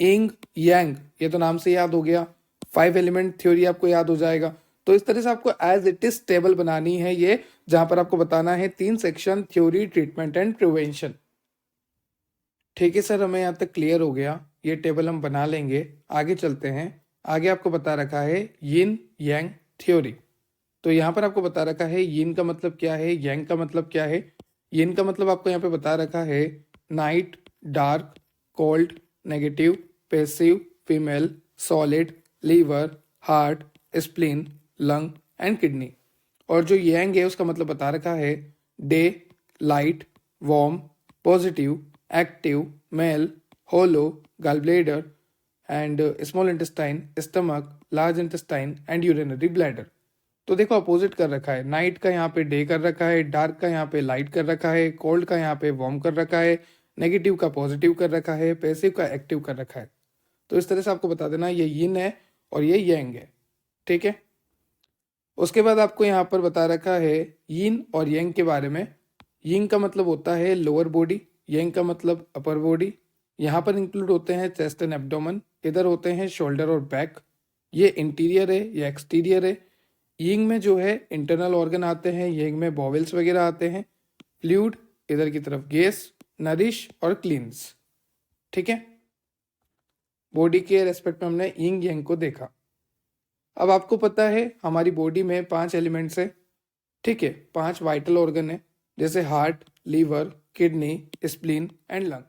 Speaker 1: इंग यांग ये तो नाम से याद हो गया, 5 एलिमेंट थ्योरी आपको याद हो जाएगा। तो इस तरह से आपको एज इट इज टेबल बनानी है ये, जहां पर आपको बताना है 3 section, theory, treatment and prevention. ठीक है सर, हमें यहाँ तक क्लियर हो गया, ये टेबल हम बना लेंगे। आगे चलते हैं, आगे आपको बता रखा है यिन यांग थ्योरी। तो यहाँ पर आपको बता रखा है यिन का मतलब क्या है, यांग का मतलब क्या है। यिन का मतलब आपको यहाँ पे बता रखा है night, dark, cold, negative, passive, female, solid, liver, heart, spleen, lung and kidney. और जो यांग है उसका मतलब बता रखा है day, light, warm, positive, active, male, hollow, gall bladder and small intestine, stomach, large intestine and urinary bladder. तो देखो अपोजिट कर रखा है, नाइट का यहाँ पे डे कर रखा है, डार्क का यहाँ पे लाइट कर रखा है, कोल्ड का यहाँ पे वार्म कर रखा है, नेगेटिव का पॉजिटिव कर रखा है, पैसिव का एक्टिव कर रखा है। तो इस तरह से आपको बता देना ये यिन है और ये यांग है, ठीक है। उसके बाद आपको यहाँ पर बता रखा है यिन और यांग के बारे में। यिन का मतलब होता है लोअर बॉडी, यांग का मतलब अपर बॉडी। यहाँ पर इंक्लूड होते हैं चेस्ट एंड एब्डोमेन, इधर होते हैं शोल्डर और बैक। ये इंटीरियर है, ये एक्सटीरियर है। यिंग में जो है इंटरनल ऑर्गन आते हैं, यिंग में बॉवेल्स वगैरह आते हैं, फ्लूइड, इधर की तरफ गैस, नरिश और क्लींस, ठीक है। बॉडी के रेस्पेक्ट में हमने यिंग यांग को देखा। अब आपको पता है हमारी बॉडी में 5 एलिमेंट्स है, ठीक है, 5 वाइटल ऑर्गन है, जैसे heart, liver, kidney, spleen and lung.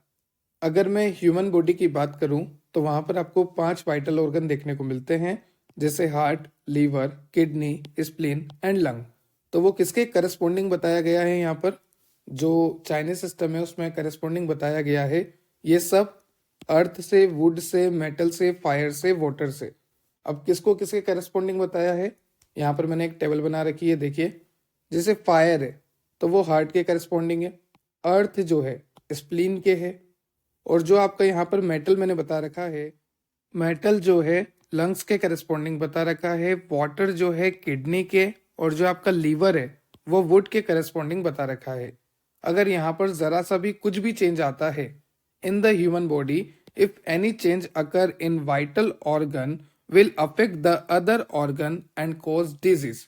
Speaker 1: अगर मैं ह्यूमन बॉडी की बात करूं तो वहां पर आपको 5 वाइटल ऑर्गन देखने को मिलते हैं, जैसे heart, liver, kidney, spleen and lung. तो वो किसके करस्पॉन्डिंग बताया गया है, यहाँ पर जो चाइनीज सिस्टम है उसमें करस्पॉन्डिंग बताया गया है। ये सब अर्थ से, वुड से, मेटल से, फायर से, वाटर से। अब किसको किसके करस्पॉन्डिंग बताया है, यहाँ पर मैंने एक टेबल बना रखी है, देखिए। जैसे फायर है तो वो हार्ट के करस्पॉन्डिंग है, अर्थ जो है स्प्लीन के है, और जो आपका यहाँ पर मेटल मैंने बता रखा है, मेटल जो है लंग्स के करस्पॉन्डिंग बता रखा है, वाटर जो है किडनी के, और जो आपका लीवर है वो वुड के करस्पॉन्डिंग बता रखा है। अगर यहाँ पर जरा सा भी कुछ भी चेंज आता है in the human body, if any change occur in vital organ will affect the other organ and cause disease.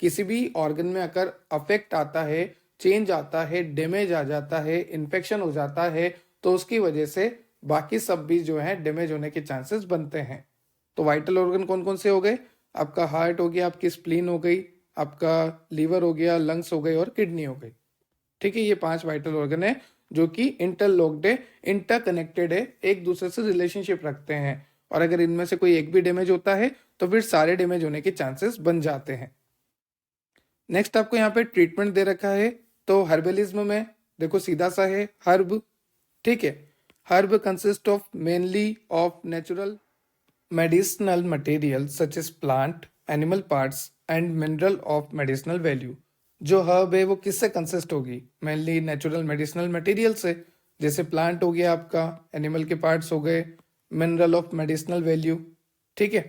Speaker 1: किसी भी ऑर्गन में अगर अफेक्ट आता है, चेंज आता है, डैमेज आ जाता है, इन्फेक्शन हो जाता है, तो उसकी वजह से बाकी सब भी जो है डैमेज होने के चांसेस बनते हैं। तो वाइटल ऑर्गन कौन कौन से हो गए, आपका हार्ट हो गया, आपकी स्प्लीन हो गई, आपका लीवर हो गया, लंग्स हो गए और किडनी हो गई, ठीक है। ये 5 वाइटल ऑर्गन है जो कि इंटरलॉक्ड है, इंटरकनेक्टेड है, एक दूसरे से रिलेशनशिप रखते हैं, और अगर इनमें से कोई एक भी डैमेज होता है तो फिर सारे डैमेज होने के चांसेस बन जाते हैं। नेक्स्ट आपको यहाँ पे ट्रीटमेंट दे रखा है, तो हर्बलिज्म में देखो सीधा सा है हर्ब, ठीक है। Herb consist of mainly of natural medicinal material such as plant, animal parts and mineral of medicinal value। जो हर्ब है वो किससे कंसिस्ट होगी, मेनली नेचुरल मेडिसिनल मटेरियल से, जैसे प्लांट हो गया आपका, एनिमल के पार्ट्स हो गए, मिनरल ऑफ मेडिसिनल वैल्यू, ठीक है।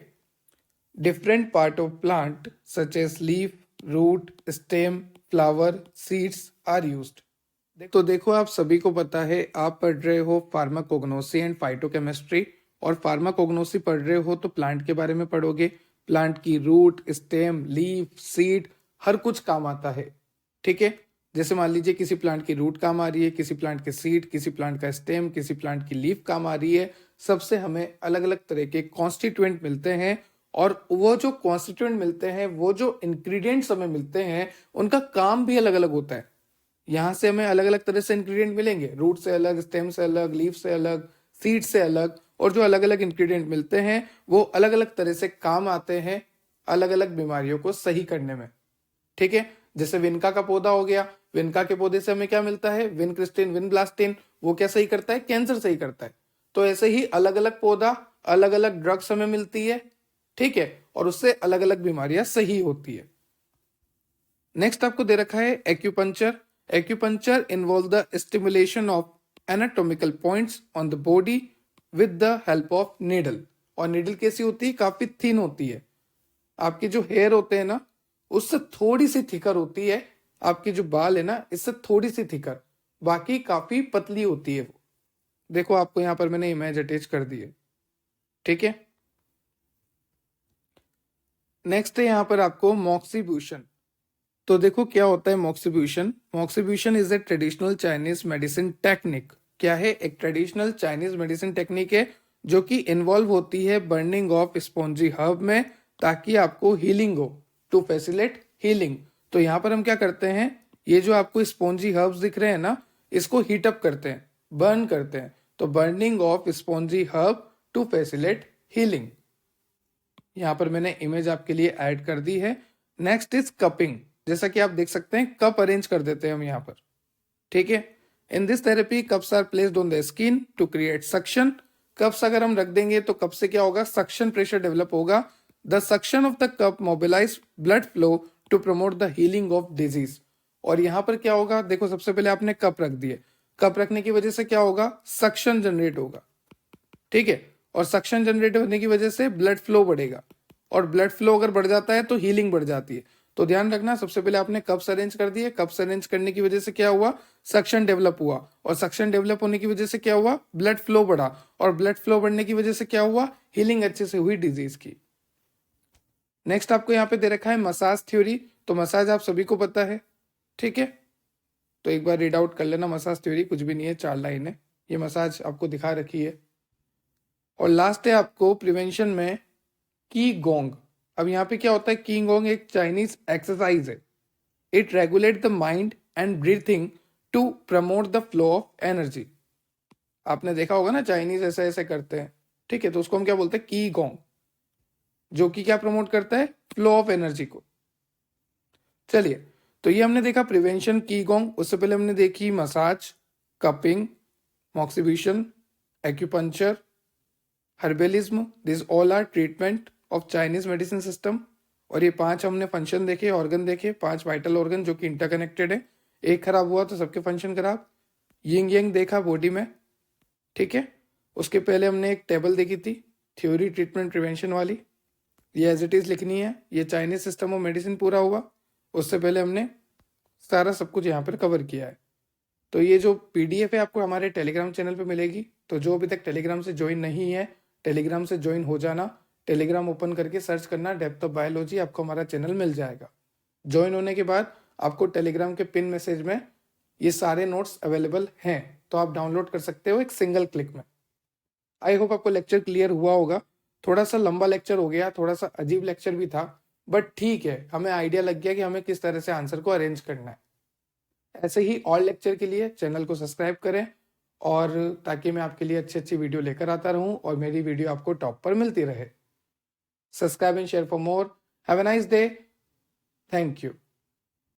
Speaker 1: Different part of plant such as leaf, root, stem, flower, seeds are used. तो देखो आप सभी को पता है, आप पढ़ रहे हो फार्माकोग्नोसी एंड फाइटोकेमिस्ट्री, और फार्माकोग्नोसी पढ़ रहे हो तो प्लांट के बारे में पढ़ोगे। प्लांट की रूट, स्टेम, लीफ, सीड हर कुछ काम आता है, ठीक है। जैसे मान लीजिए किसी प्लांट की रूट काम आ रही है, किसी प्लांट के सीड, किसी प्लांट का स्टेम, किसी प्लांट की लीफ काम आ रही है। सबसे हमें अलग अलग तरह के कॉन्स्टिट्यूएंट मिलते हैं, और वो जो कॉन्स्टिट्यूएंट मिलते हैं, वो जो इंग्रेडिएंट्स हमें मिलते हैं, उनका काम भी अलग अलग होता है। यहाँ से हमें अलग अलग तरह से इंग्रेडिएंट मिलेंगे, रूट से अलग, स्टेम से अलग, लीफ से अलग, सीड से अलग, और जो अलग अलग इंग्रेडिएंट मिलते हैं वो अलग अलग तरह से काम आते हैं अलग अलग बीमारियों को सही करने में, ठीक है। जैसे विनका का पौधा हो गया, विनका के पौधे से हमें क्या मिलता है, विनक्रिस्टिन, विनब्लास्टिन, वो क्या सही करता है, कैंसर सही करता है। तो ऐसे ही अलग अलग पौधा, अलग अलग ड्रग्स हमें मिलती है, ठीक है, और उससे अलग अलग बीमारियां सही होती है। नेक्स्ट आपको दे रखा है acupuncture. Acupuncture involve the stimulation of anatomical points on the body with the help of needle. और नीडल कैसी होती है, काफी थिन होती है। आपके जो हेयर होते हैं ना, उससे थोड़ी सी थिकर होती है। आपके जो बाल है ना, इससे थोड़ी सी थिकर, बाकी काफी पतली होती है वो। देखो आपको यहाँ पर मैंने इमेज अटैच कर दी है, ठीक है। नेक्स्ट है यहाँ पर आपको मॉक्सिब्यूशन। तो देखो क्या होता है moxibustion. Moxibustion is a traditional Chinese medicine technique. क्या है, एक ट्रेडिशनल चाइनीज मेडिसिन टेक्निक है जो कि इन्वॉल्व होती है बर्निंग ऑफ स्पॉन्जी हर्ब में, ताकि आपको हीलिंग हो, टू फैसिलिटेट हीलिंग। तो यहाँ पर हम क्या करते हैं, ये जो आपको स्पॉन्जी हर्ब्स दिख रहे हैं ना, इसको हीट अप करते हैं, बर्न करते हैं। तो burning of spongy herb to facilitate healing. यहाँ पर मैंने इमेज आपके लिए ऐड कर दी है। Next is cupping. जैसा कि आप देख सकते हैं कप अरेंज कर देते हैं हम यहाँ पर, ठीक है। In this therapy cups are placed on the skin to create suction. Cups अगर हम रख देंगे तो कप से क्या होगा, सक्शन प्रेशर डेवलप होगा। The suction of the cup mobilise blood flow to promote the healing of disease. और यहाँ पर क्या होगा, देखो सबसे पहले आपने कप रख दिए, कप रखने की वजह से क्या होगा, सक्शन जनरेट होगा, ठीक है। और सक्शन जनरेट होने की वजह से ब्लड फ्लो बढ़ेगा, और ब्लड फ्लो अगर बढ़ जाता है तो हीलिंग बढ़ जाती है। तो ध्यान रखना, सबसे पहले आपने कप्स अरेंज कर दिए, कप्स अरेंज करने की वजह से क्या हुआ, सक्शन डेवलप हुआ, और सक्शन डेवलप होने की वजह से क्या हुआ, ब्लड फ्लो बढ़ा, और ब्लड फ्लो बढ़ने की वजह से क्या हुआ, हीलिंग अच्छे से हुई डिजीज की। नेक्स्ट आपको यहाँ पे दे रखा है मसाज थ्योरी। तो मसाज आप सभी को पता है, ठीक है। तो एक बार रीड आउट कर लेना मसाज थ्योरी, कुछ भी नहीं है, 4 लाइन है। ये मसाज आपको दिखा रखी है। और लास्ट है आपको प्रिवेंशन में की गोंग। अब यहाँ पे क्या होता है, की गोंग एक चाइनीज एक्सरसाइज है। It regulate the mind and breathing to promote the flow of energy. आपने देखा होगा ना, चाइनीज ऐसे ऐसे करते हैं, ठीक है। तो उसको हम क्या बोलते हैं, की गोंग, जो कि क्या प्रमोट करता है, फ्लो ऑफ एनर्जी को। चलिए, तो ये हमने देखा प्रिवेंशन, की गोंग। उससे पहले हमने देखी massage, cupping, moxibustion, acupuncture, herbalism. This all are treatment of Chinese medicine system. और ये 5 हमने फंक्शन देखे, ऑर्गन देखे, 5 वाइटल ऑर्गन जो कि इंटरकनेक्टेड है। एक खराब हुआ तो सबके फंक्शन खराब। यिंग यांग देखा बॉडी में, ठीक है। उसके पहले हमने एक टेबल देखी थी, थ्योरी ट्रीटमेंट प्रिवेंशन वाली, ये एज इट इज लिखनी है। ये चाइनीज सिस्टम ऑफ मेडिसिन पूरा हुआ। उससे पहले हमने सारा सब कुछ यहाँ पर कवर किया है। तो ये जो पीडीएफ है आपको हमारे टेलीग्राम चैनल पे मिलेगी। तो जो अभी तक टेलीग्राम से ज्वाइन नहीं है, टेलीग्राम से ज्वाइन हो जाना। टेलीग्राम ओपन करके सर्च करना डेप्थ ऑफ बायोलॉजी, आपको हमारा चैनल मिल जाएगा। ज्वाइन होने के बाद आपको टेलीग्राम के पिन मैसेज में ये सारे नोट्स अवेलेबल हैं, तो आप डाउनलोड कर सकते हो एक सिंगल क्लिक में। आई होप आपको लेक्चर क्लियर हुआ होगा। थोड़ा सा लंबा लेक्चर हो गया, थोड़ा सा अजीब लेक्चर भी था, बट ठीक है, हमें आइडिया लग गया कि हमें किस तरह से आंसर को अरेंज करना है। ऐसे ही और लेक्चर के लिए चैनल को सब्सक्राइब करें, और ताकि मैं आपके लिए अच्छी अच्छी वीडियो लेकर आता रहूं और मेरी वीडियो आपको टॉप पर मिलती रहे। Subscribe and share for more. Have a nice day. Thank you.